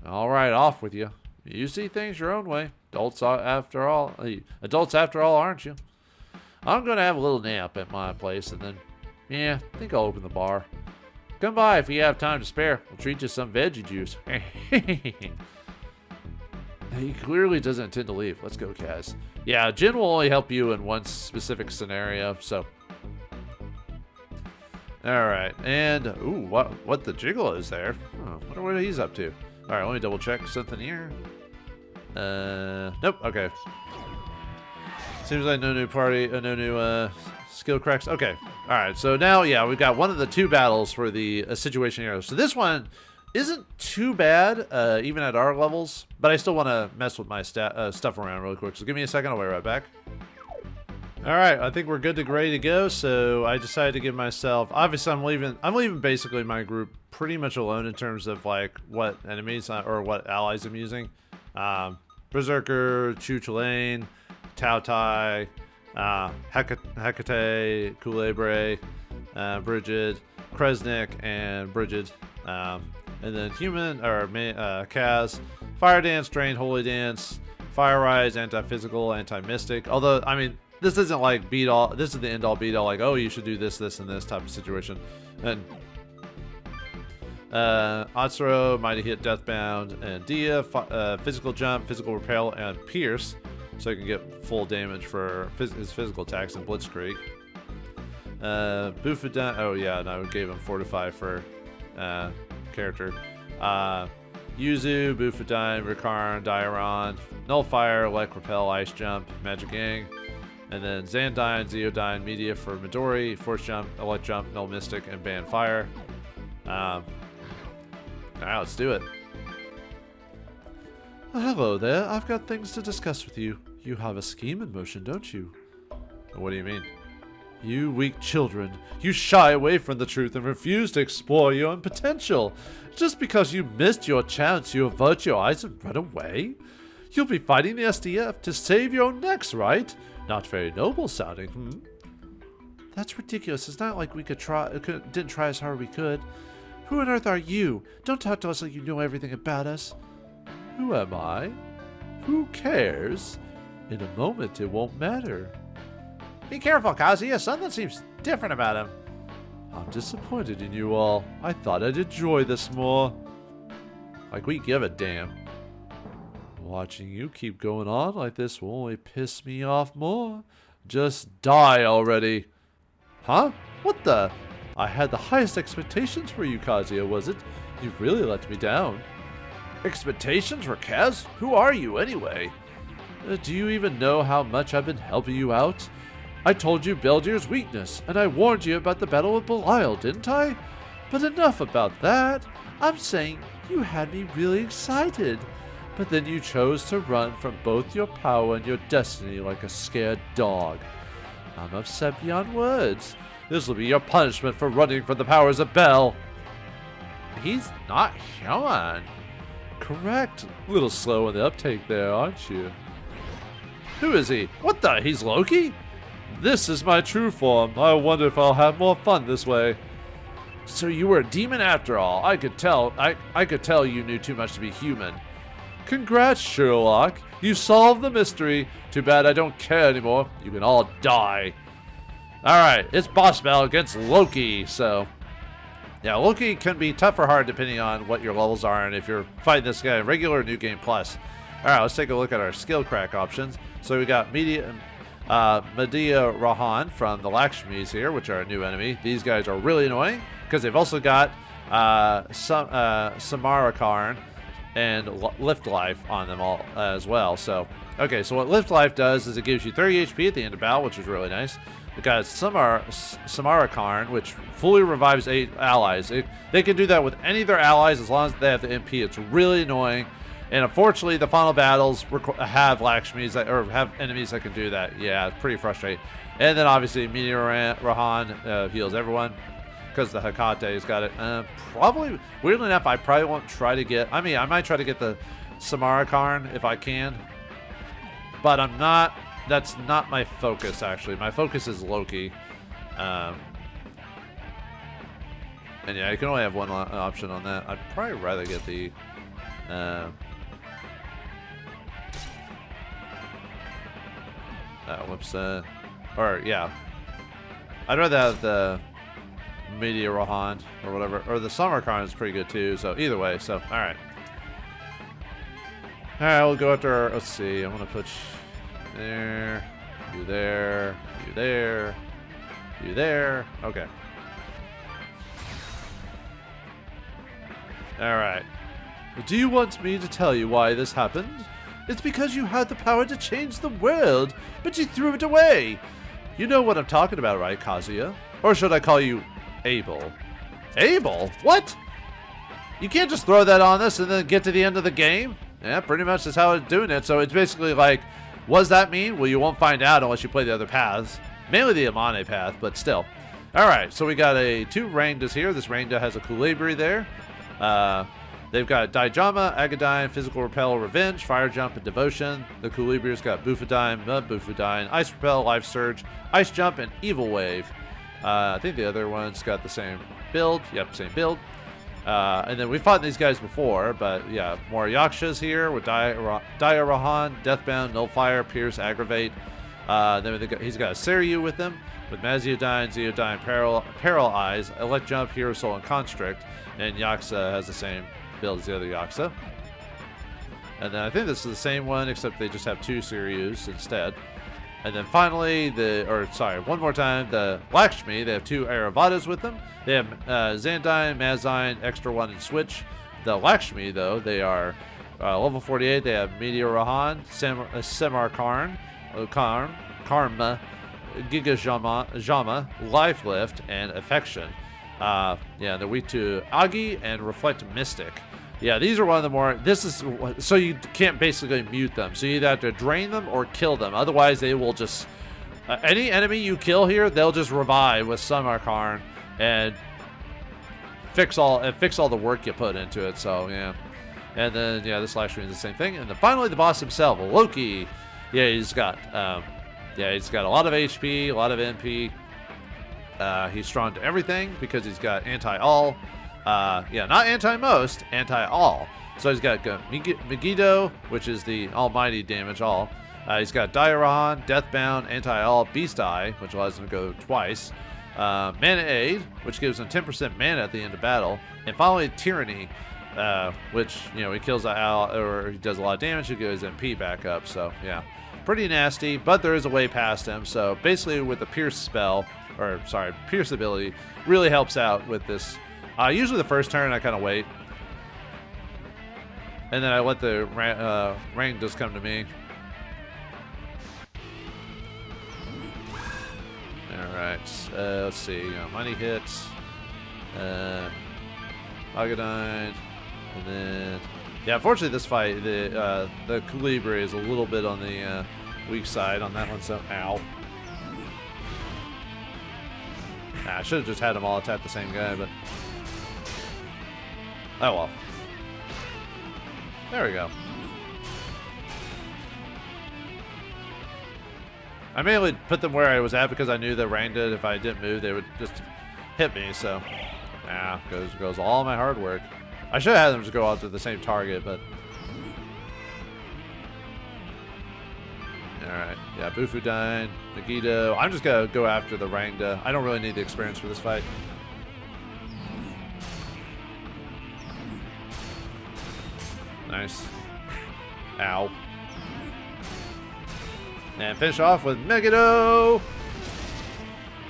All right, off with you. You see things your own way. Adults after all, aren't you? I'm going to have a little nap at my place, and then, yeah, I think I'll open the bar. Come by if you have time to spare. We'll treat you some veggie juice. He clearly doesn't intend to leave. Let's go, Kaz. Yeah, Jin will only help you in one specific scenario, so. Alright, and, ooh, what the jiggle is there? Oh, wonder what he's up to. Alright, let me double check something here. Nope, okay. Seems like no new skill cracks. Okay, alright, so now, yeah, we've got one of the two battles for the situation here. So this one isn't too bad, even at our levels, but I still want to mess with my stuff around really quick. So give me a second, I'll be right back. Alright, I think we're good to ready to go, so I decided to give myself, obviously I'm leaving basically my group pretty much alone in terms of like what enemies or what allies I'm using. Berserker, Chu-Chulain, Tao Tai, Hecate, Kulebre, Bridget, Kresnik, and Bridget. And then human, or Kaz, Fire Dance, Drain, Holy Dance, Fire Rise, Anti-Physical, Anti-Mystic. Although, I mean, this isn't like beat all, this is the end all beat all, like, oh, you should do this, this, and this type of situation. And Atsuro, Mighty Hit, Deathbound, and Dia, Physical Jump, Physical Repel, and Pierce, so he can get full damage for his physical attacks and Blitzkrieg. Bufudan, oh yeah, and I gave him Fortify for character. Yuzu, Bufudan, Rikarn, Dairon, Nullfire, Elect Repel, Ice Jump, Magic Gang. And then Xandine, Zeodyne, Media for Midori, Force Jump, Elect Jump, Null Mystic, and Ban Fire. Alright, let's do it. Hello there, I've got things to discuss with you. You have a scheme in motion, don't you? What do you mean? You weak children, you shy away from the truth and refuse to explore your own potential. Just because you missed your chance, you avert your eyes and run away? You'll be fighting the SDF to save your own necks, right? Not very noble sounding, hmm? That's ridiculous. It's not like we didn't try as hard as we could. Who on earth are you? Don't talk to us like you know everything about us. Who am I? Who cares? In a moment, it won't matter. Be careful, Kazuya. Something seems different about him. I'm disappointed in you all. I thought I'd enjoy this more. Like we give a damn. Watching you keep going on like this will only piss me off more. Just die already. Huh? What the? I had the highest expectations for you, Kazuya, was it? You've really let me down. Expectations for Kaz? Who are you, anyway? Do you even know how much I've been helping you out? I told you Beldir's weakness, and I warned you about the battle with Belial, didn't I? But enough about that. I'm saying you had me really excited. But then you chose to run from both your power and your destiny like a scared dog. I'm upset beyond words. This will be your punishment for running from the powers of Bel. He's not human. Correct. A little slow in the uptake there, aren't you? Who is he? What the? He's Loki? This is my true form. I wonder if I'll have more fun this way. So you were a demon after all. I could tell. I could tell you knew too much to be human. Congrats, Sherlock. You solved the mystery. Too bad I don't care anymore. You can all die. Alright, it's boss battle against Loki, so... Yeah, Loki can be tough or hard depending on what your levels are and if you're fighting this guy in regular or New Game Plus. Alright, let's take a look at our skill crack options. So we got Medea Rahan from the Lakshmis here, which are a new enemy. These guys are really annoying because they've also got Samara Karn and Lift Life on them all as well. So, okay, so what Lift Life does is it gives you 30 HP at the end of battle, which is really nice. We got Samara Karn, which fully revives 8 allies. They can do that with any of their allies as long as they have the MP. It's really annoying. And unfortunately, the final battles have Lakshmis or have enemies that can do that. Yeah, it's pretty frustrating. And then obviously, Meteor Rahan heals everyone because the Hekate's got it. Probably, weirdly enough, I probably won't try to get... I mean, I might try to get the Samara Karn if I can. But I'm not... That's not my focus, actually. My focus is Loki. And yeah, you can only have one option on that. I'd probably rather get the... whoops. Or, yeah. I'd rather have the Media Rohan or whatever. Or the Samarkand is pretty good too. So either way. So, alright. Alright, we'll go after our, let's see. I'm going to put there. You there. You there. You there. Okay. Alright. Do you want me to tell you why this happened? It's because you had the power to change the world, but you threw it away. You know what I'm talking about, right, Kazuya? Or should I call you Abel? Abel? What? You can't just throw that on us and then get to the end of the game? Yeah, pretty much that's how it's doing it. So it's basically like, what does that mean? Well, you won't find out unless you play the other paths. Mainly the Amane path, but still. Alright, so we got two Rangdas here. This Rangda has a Kulabri there. They've got Daijama, Agadine, Physical Repel, Revenge, Fire Jump, and Devotion. The Kulibri's got Bufadine, Mud Bufadine, Ice Repel, Life Surge, Ice Jump, and Evil Wave. I think the other one's got the same build. Yep, same build. And then we fought these guys before, but yeah, more Yakshas here with Dia Rahan, Deathbound, Nullfire, Pierce, Aggravate. Then he's got a Seryu with him, with Maziodine, Zeodine, Peril Eyes, Elect Jump, Hero Soul, and Constrict. And Yaksa has the same build as the other Yaksa. And then I think this is the same one, except they just have two Seryus instead. And then finally, one more time, the Lakshmi, they have two Airavadas with them. They have Zandine, Mazine, Extra 1, and Switch. The Lakshmi, though, they are level 48. They have Meteor Rahan, Semar Karn, Karma, Giga Jama, Life Lift, and Affection. Yeah, they're weak to Agi and Reflect Mystic. Yeah, these are one of the more... So you can't basically mute them. So you either have to drain them or kill them. Otherwise, they will just... any enemy you kill here, they'll just revive with Samarkarn and fix all the work you put into it. So, yeah. And then, yeah, this live stream is the same thing. And then finally, the boss himself, Loki. Yeah, he's got a lot of HP, a lot of NP. He's strong to everything because he's got anti-all. Yeah, not anti-most, anti-all. So he's got Megiddo, which is the almighty damage all. He's got Diarahan, Deathbound, anti-all, Beast Eye, which allows him to go twice. Mana Aid, which gives him 10% mana at the end of battle. And finally, Tyranny, which, he kills or he does a lot of damage, he goes MP back up. So, yeah, pretty nasty, but there is a way past him. So basically with the Pierce spell, Pierce ability, really helps out with this. Usually the first turn I kind of wait. And then I let the rank just come to me. Alright, let's see. Money hits. Agadine. And then... Yeah, unfortunately this fight, the Colibri is a little bit on the weak side on that one, so... Ow. Nah, I should have just had them all attack the same guy, but... Oh well. There we go. I mainly put them where I was at because I knew that Rangda, if I didn't move, they would just hit me, so... goes all my hard work. I should have had them just go out to the same target, but... Alright, yeah, Bufudine, Megiddo. I'm just gonna go after the Rangda. I don't really need the experience for this fight. Nice. Ow. And finish off with Megiddo!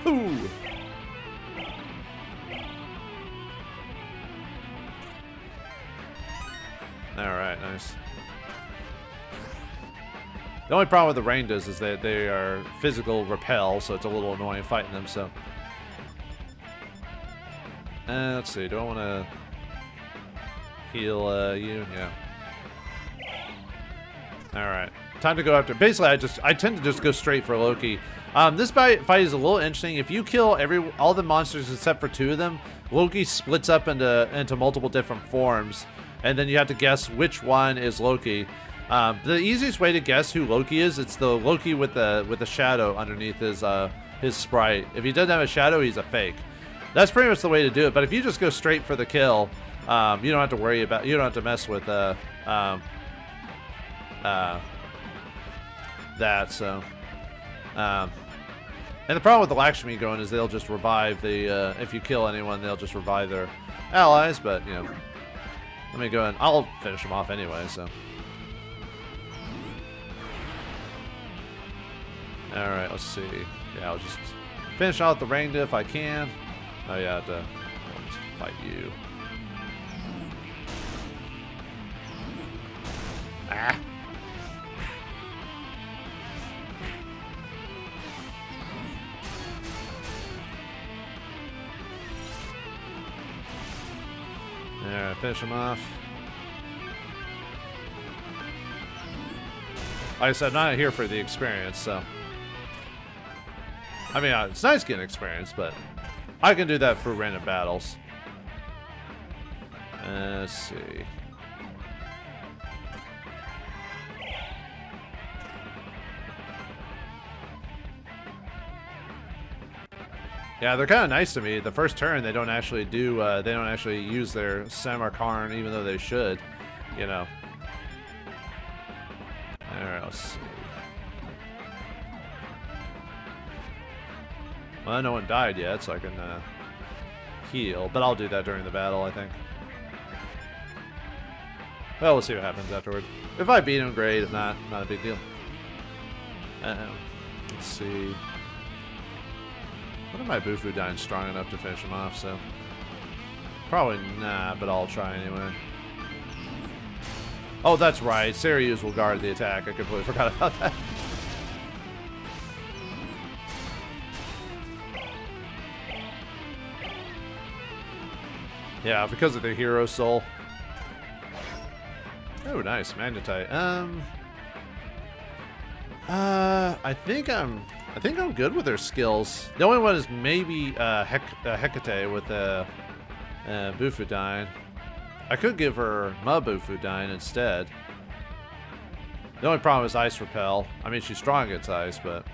Hoo! Alright, nice. The only problem with the Rangdas is that they are physical repel, so it's a little annoying fighting them, so... let's see, do I want to heal you? Yeah. Alright. Time to go after... Basically, I tend to just go straight for Loki. This fight is a little interesting. If you kill all the monsters except for two of them, Loki splits up into multiple different forms, and then you have to guess which one is Loki. The easiest way to guess who Loki is, it's the Loki with the shadow underneath his sprite. If he doesn't have a shadow, he's a fake. That's pretty much the way to do it. But if you just go straight for the kill, you don't have to worry about... You don't have to mess with that. So, And the problem with the Lakshmi going is they'll just revive the, if you kill anyone, they'll just revive their allies, but, you know, let me go and I'll finish them off anyway, so. Alright, let's see. Yeah, I'll just finish out the Rangda if I can. Oh yeah, I'll just fight you. Ah! Alright, finish him off. Like I said, I'm not here for the experience, so. I mean, it's nice getting experience, but I can do that for random battles. Let's see. Yeah, they're kind of nice to me. The first turn, they don't actually do. They don't actually use their Samarkarn, even though they should. You know. All right, let's see. Well, no one died yet, so I can heal. But I'll do that during the battle, I think. Well, we'll see what happens afterward. If I beat him, great. If not, not a big deal. Let's see. What if my Bufu dying strong enough to finish him off, so. Probably not, but I'll try anyway. Oh, that's right. Sirius will guard the attack. I completely forgot about that. Yeah, because of the hero soul. Oh, nice. Magnetite. I think I'm good with her skills. The only one is maybe Hecate with Bufudyne. I could give her Bufudyne instead. The only problem is Ice Repel. I mean, she's strong against ice, but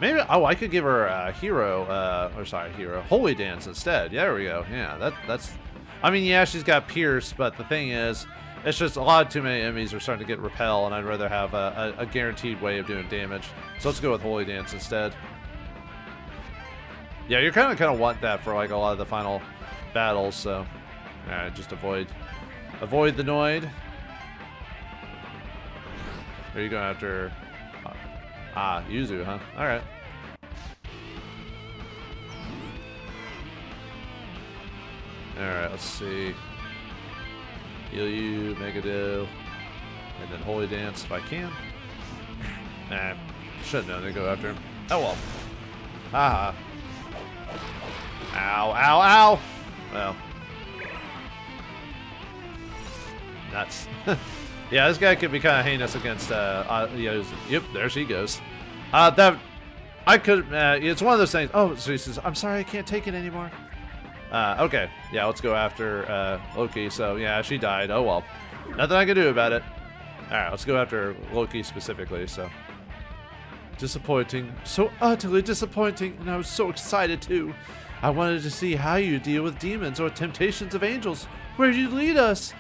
maybe. Oh, I could give her Holy Dance instead. Yeah, there we go. Yeah, that's. I mean, yeah, she's got Pierce, but the thing is, it's just a lot too many enemies are starting to get repel, and I'd rather have a guaranteed way of doing damage. So let's go with Holy Dance instead. Yeah, you're kind of want that for like a lot of the final battles. So, alright, just avoid the Noid. Are you going after? Yuzu, huh? All right. All right, let's see. Heal you, Megado, and then Holy Dance if I can. Nah, should have known to go after him. Oh well. Haha. Ow, ow, ow! Well. Nuts. Yeah, this guy could be kind of heinous against, yep, there she goes. That, I could, it's one of those things. Oh, so he says, I'm sorry, I can't take it anymore. Okay, yeah, let's go after, Loki. So, yeah, she died. Oh, well. Nothing I can do about it. Alright, let's go after Loki specifically, so. Disappointing. So utterly disappointing, and I was so excited, too. I wanted to see how you deal with demons or temptations of angels. Where'd you lead us?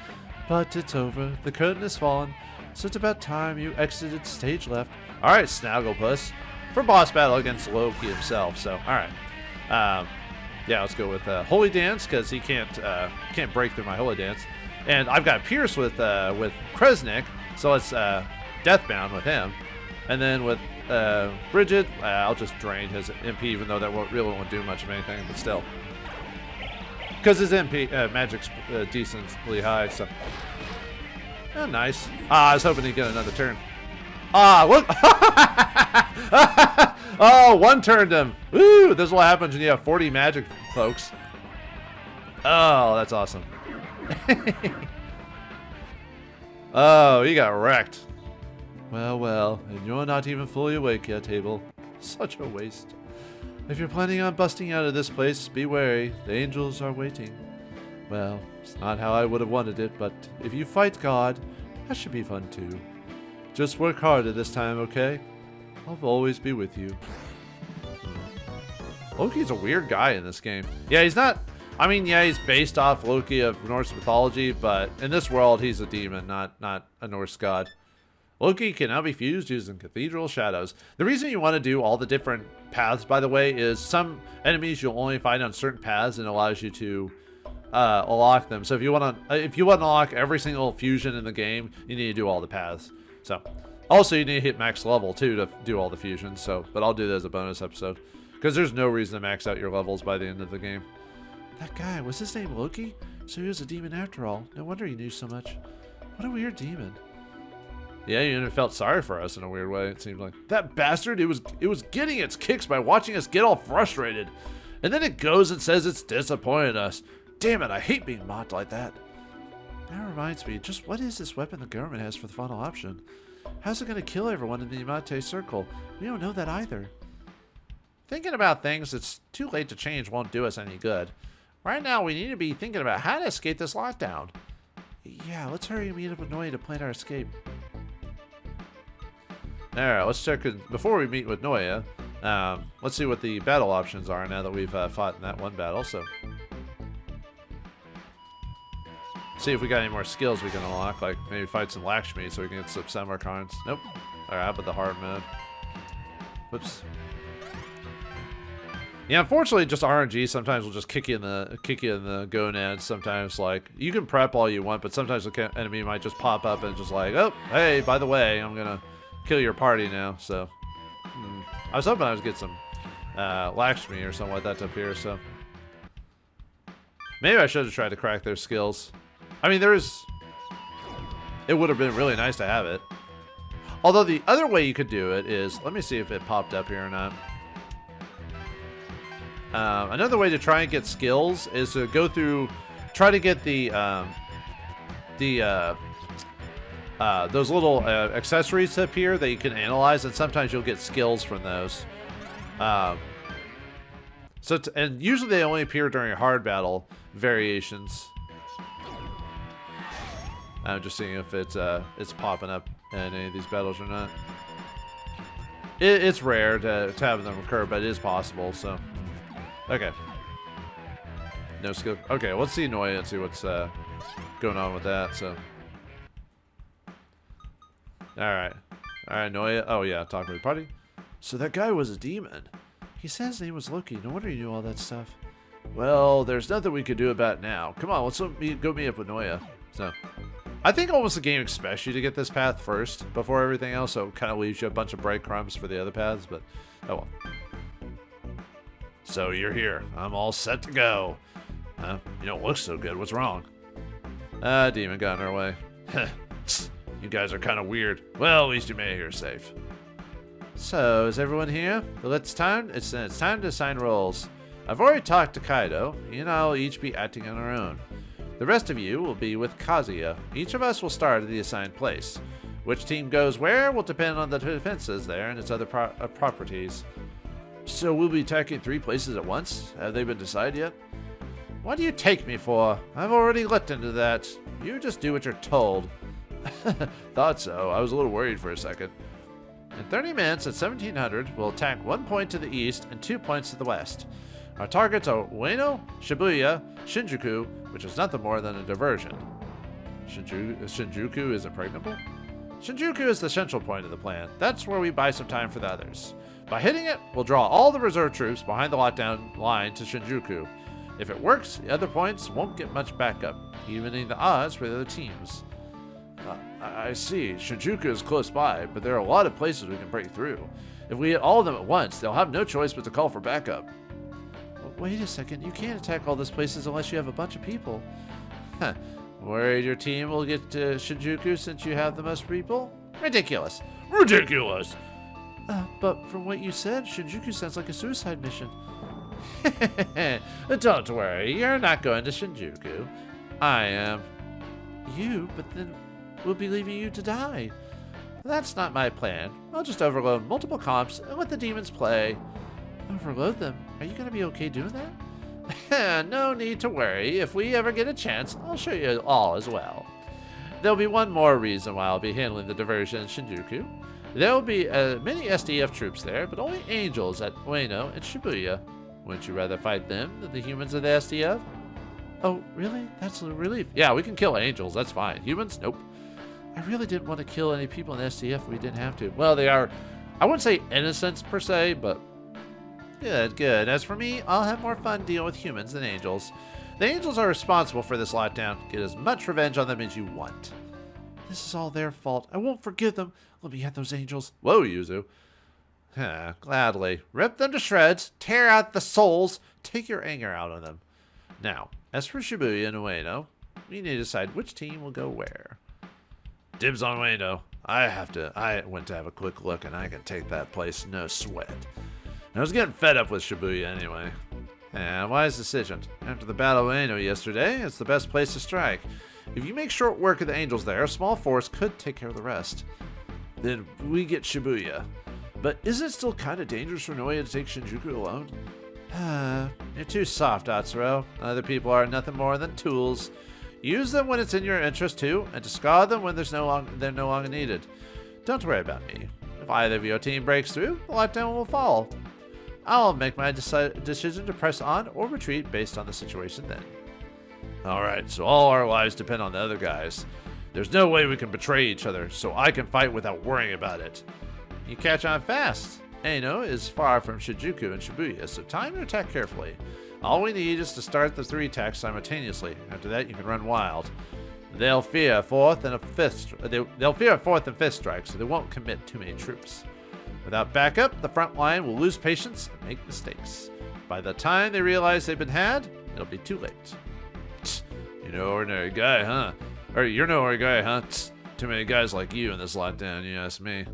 But it's over. The curtain has fallen, so it's about time you exited stage left. All right, Snagglepuss, for boss battle against Loki himself. So, all right, yeah, let's go with Holy Dance because he can't break through my Holy Dance, and I've got Pierce with Kresnik, so it's Deathbound with him, and then with Bridget, I'll just drain his MP, even though that really won't do much of anything, but still. Because his MP magic's decently high, so. Oh, nice. I was hoping he'd get another turn. Look! Oh, one turned him. Woo! This is what happens when you have 40 magic, folks. Oh, that's awesome. Oh, he got wrecked. Well, and you're not even fully awake yet, Abel. Such a waste. If you're planning on busting out of this place, be wary. The angels are waiting. Well, it's not how I would have wanted it, but if you fight God, that should be fun too. Just work harder this time, okay? I'll always be with you. Loki's a weird guy in this game. Yeah, he's not... I mean, yeah, he's based off Loki of Norse mythology, but in this world, he's a demon, not a Norse god. Loki can now be fused using Cathedral Shadows. The reason you want to do all the different paths, by the way, is some enemies you'll only find on certain paths, and it allows you to unlock them. So if you want to unlock every single fusion in the game, you need to do all the paths. So also you need to hit max level too to do all the fusions. So, but I'll do that as a bonus episode because there's no reason to max out your levels by the end of the game. That guy, was his name Loki? So he was a demon after all. No wonder he knew so much. What a weird demon. Yeah, you even felt sorry for us in a weird way, it seemed like. That bastard, it was getting its kicks by watching us get all frustrated. And then it goes and says it's disappointed us. Damn it, I hate being mocked like that. That reminds me, just what is this weapon the government has for the final option? How's it going to kill everyone in the Yamate Circle? We don't know that either. Thinking about things that's too late to change won't do us any good. Right now, we need to be thinking about how to escape this lockdown. Yeah, let's hurry and meet up with Noya to plan our escape. Alright, let's check it before we meet with Noya. Let's see what the battle options are now that we've fought in that one battle. So, see if we got any more skills we can unlock, like maybe fight some Lakshmi so we can get some summer cards. Nope. Alright, how about the hard mode? Whoops. Yeah, unfortunately, just RNG sometimes will just kick you in the gonads. Sometimes, like you can prep all you want, but sometimes the enemy might just pop up and just like, oh, hey, by the way, I'm gonna kill your party now. So I was hoping I would get some Lakshmi or something like that to appear. So maybe I should have tried to crack their skills. I mean, it would have been really nice to have it. Although the other way you could do it is, let me see if it popped up here or not. Another way to try and get skills is to go through, try to get those little accessories to appear that you can analyze, and sometimes you'll get skills from those. And usually they only appear during hard battle variations. I'm just seeing if it's popping up in any of these battles or not. It's rare to have them occur, but it is possible. So, okay. No skill. Okay, let's see Noya and see what's going on with that. So, all right, Noya. Oh yeah, talking with the party. So that guy was a demon. He said his name was Loki. No wonder he knew all that stuff. Well, there's nothing we can do about it now. Come on, let's go meet up with Noya. So, I think almost the game expects you to get this path first before everything else, so it kind of leaves you a bunch of breadcrumbs for the other paths, but oh well. So you're here. I'm all set to go. You don't look so good. What's wrong? Demon got in our way. You guys are kind of weird. Well, at least you made it here safe. So, is everyone here? Well, it's time to assign roles. I've already talked to Kaido. You and I will each be acting on our own. The rest of you will be with Kazuya. Each of us will start at the assigned place. Which team goes where will depend on the defenses there and its other properties. So we'll be attacking 3 places at once? Have they been decided yet? What do you take me for? I've already looked into that. You just do what you're told. Thought so. I was a little worried for a second. In 30 minutes at 1700, we'll attack 1 point to the east and 2 points to the west. Our targets are Ueno, Shibuya, Shinjuku, which is nothing more than a diversion. Shinjuku is impregnable? Shinjuku is the central point of the plan. That's where we buy some time for the others. By hitting it, we'll draw all the reserve troops behind the lockdown line to Shinjuku. If it works, the other points won't get much backup, evening the odds for the other teams. I see. Shinjuku is close by, but there are a lot of places we can break through. If we hit all of them at once, they'll have no choice but to call for backup. Wait a second, you can't attack all those places unless you have a bunch of people. Worried your team will get to Shinjuku since you have the most people? Ridiculous. Ridiculous! But from what you said, Shinjuku sounds like a suicide mission. Don't worry, you're not going to Shinjuku. I am. You? But then we'll be leaving you to die. That's not my plan. I'll just overload multiple comps and let the demons play. Overload them? Are you going to be okay doing that? No need to worry. If we ever get a chance, I'll show you all as well. There'll be one more reason why I'll be handling the diversion in Shinjuku. There will be many SDF troops there, but only angels at Ueno and Shibuya. Wouldn't you rather fight them than the humans of the SDF? Oh, really? That's a relief. Yeah, we can kill angels. That's fine. Humans? Nope. I really didn't want to kill any people in SDF if we didn't have to. Well, they are, I wouldn't say innocents per se, but good, good. As for me, I'll have more fun dealing with humans than angels. The angels are responsible for this lockdown. Get as much revenge on them as you want. This is all their fault. I won't forgive them. Let me at those angels. Whoa, Yuzu. Gladly. Rip them to shreds. Tear out the souls. Take your anger out on them. Now, as for Shibuya and Ueno, we need to decide which team will go where. Dibs on Ueno. I went to have a quick look and I can take that place, no sweat. I was getting fed up with Shibuya anyway. Wise decision. After the Battle of Ueno yesterday, it's the best place to strike. If you make short work of the angels there, a small force could take care of the rest. Then we get Shibuya. But isn't it still kind of dangerous for Noya to take Shinjuku alone? You're too soft, Atsuro. Other people are nothing more than tools. Use them when it's in your interest to, and discard them when they're no longer needed. Don't worry about me. If either of your team breaks through, the lockdown will fall. I'll make my decision to press on or retreat based on the situation then. Alright, so all our lives depend on the other guys. There's no way we can betray each other, so I can fight without worrying about it. You catch on fast. Ueno is far from Shinjuku and Shibuya, so time to attack carefully. All we need is to start the 3 attacks simultaneously. After that, you can run wild. They'll fear a fourth and fifth strike, so they won't commit too many troops. Without backup, the front line will lose patience and make mistakes. By the time they realize they've been had, it'll be too late. You're no ordinary guy, huh? Or you're no ordinary guy, huh? Too many guys like you in this lockdown, you ask me.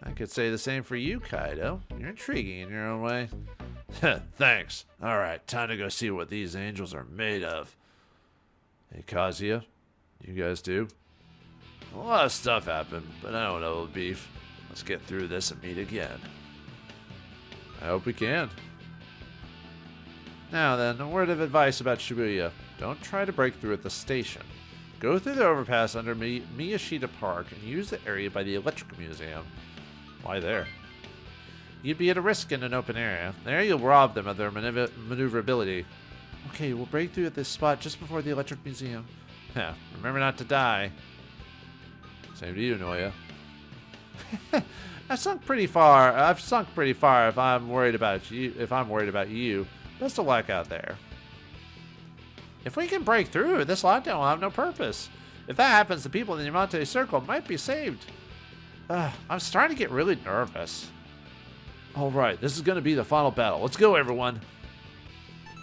I could say the same for you, Kaido. You're intriguing in your own way. Thanks. Alright, time to go see what these angels are made of. Hey, Kazuya, you guys do? A lot of stuff happened, but I don't know the beef. Let's get through this and meet again. I hope we can. Now then, a word of advice about Shibuya. Don't try to break through at the station. Go through the overpass under Miyashita Park and use the area by the Electric Museum. Why there? You'd be at a risk in an open area. There you'll rob them of their maneuverability. Okay, we'll break through at this spot just before the Electric Museum. Remember not to die. Same to you, Noya. I've sunk pretty far if I'm worried about you. Best of luck out there. If we can break through, this lockdown will have no purpose. If that happens, the people in the Yamate Circle might be saved. I'm starting to get really nervous. Alright, this is going to be the final battle. Let's go, everyone.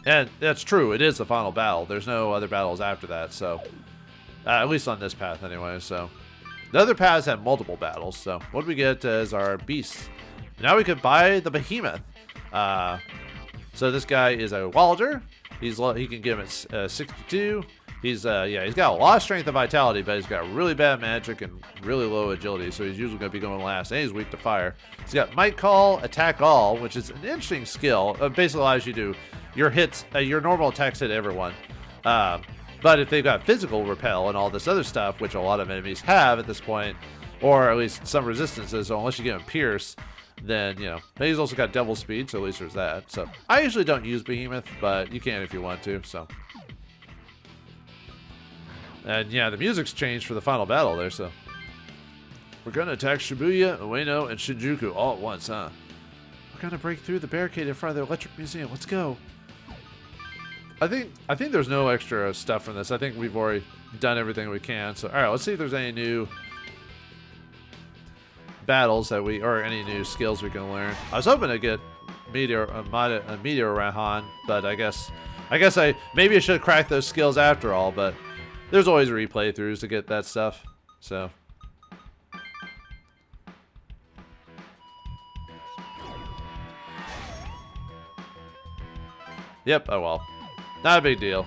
And that's true, it is the final battle. There's no other battles after that, so... at least on this path, anyway, so... The other paths have multiple battles, so what do we get as our beasts? Now we could buy the Behemoth. So this guy is a Walder. He can give him at 62. He's got a lot of strength and vitality, but he's got really bad magic and really low agility, so he's usually going to be going last, and he's weak to fire. He's got Might Call, Attack All, which is an interesting skill. Basically allows you to, your normal attacks hit everyone. But if they've got physical repel and all this other stuff, which a lot of enemies have at this point, or at least some resistances, so unless you get him pierce, then, but he's also got double speed, so at least there's that. So I usually don't use Behemoth, but you can if you want to, so. And yeah, the music's changed for the final battle there, so. We're gonna attack Shibuya, Ueno, and Shinjuku all at once, huh? We're gonna break through the barricade in front of the Electric Museum. Let's go. I think there's no extra stuff from this. I think we've already done everything we can. So, all right, let's see if there's any new battles or any new skills we can learn. I was hoping to get Meteor Rahan, but I guess maybe I should have cracked those skills after all. But there's always replay throughs to get that stuff. So. Yep. Oh well. Not a big deal.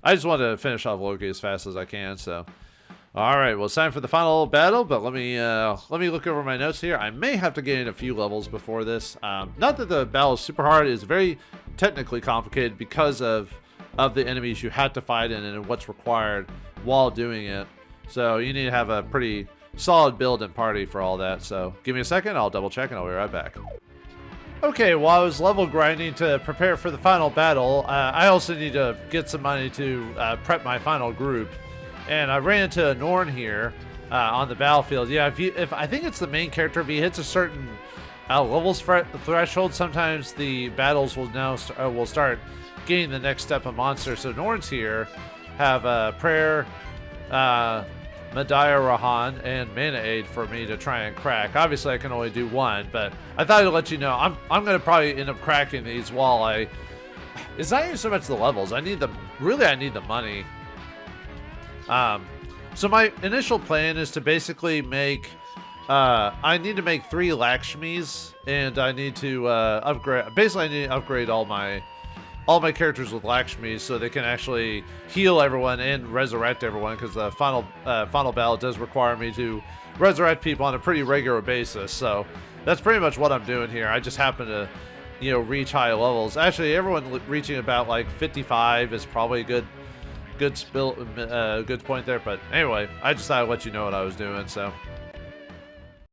I just wanted to finish off Loki as fast as I can, so. Alright, well, it's time for the final battle, but let me look over my notes here. I may have to gain a few levels before this. Not that the battle is super hard. It's very technically complicated because of the enemies you had to fight and what's required while doing it. So you need to have a pretty solid build and party for all that. So give me a second, I'll double check and I'll be right back. Okay, while I was level grinding to prepare for the final battle, I also need to get some money to prep my final group. and I ran into a Norn here on the battlefield. Yeah, if I think it's the main character, if he hits a certain levels threshold, sometimes the battles will will start getting the next step of monsters. So Norns here have Prayer, Medaya Rahan, and Mana Aid for me to try and crack. Obviously, I can only do one, but I thought I'd let you know. I'm gonna probably end up cracking these while I. It's not even so much the levels. I need the money. So my initial plan is to basically make. I need to make 3 Lakshmis, and I need to upgrade. Basically, I need to upgrade all my characters with Lakshmis so they can actually heal everyone and resurrect everyone, because the final battle does require me to resurrect people on a pretty regular basis. So that's pretty much what I'm doing here. I just happen to, reach high levels. Actually, everyone reaching about like 55 is probably a good point there. But anyway, I just thought I'd let you know what I was doing. So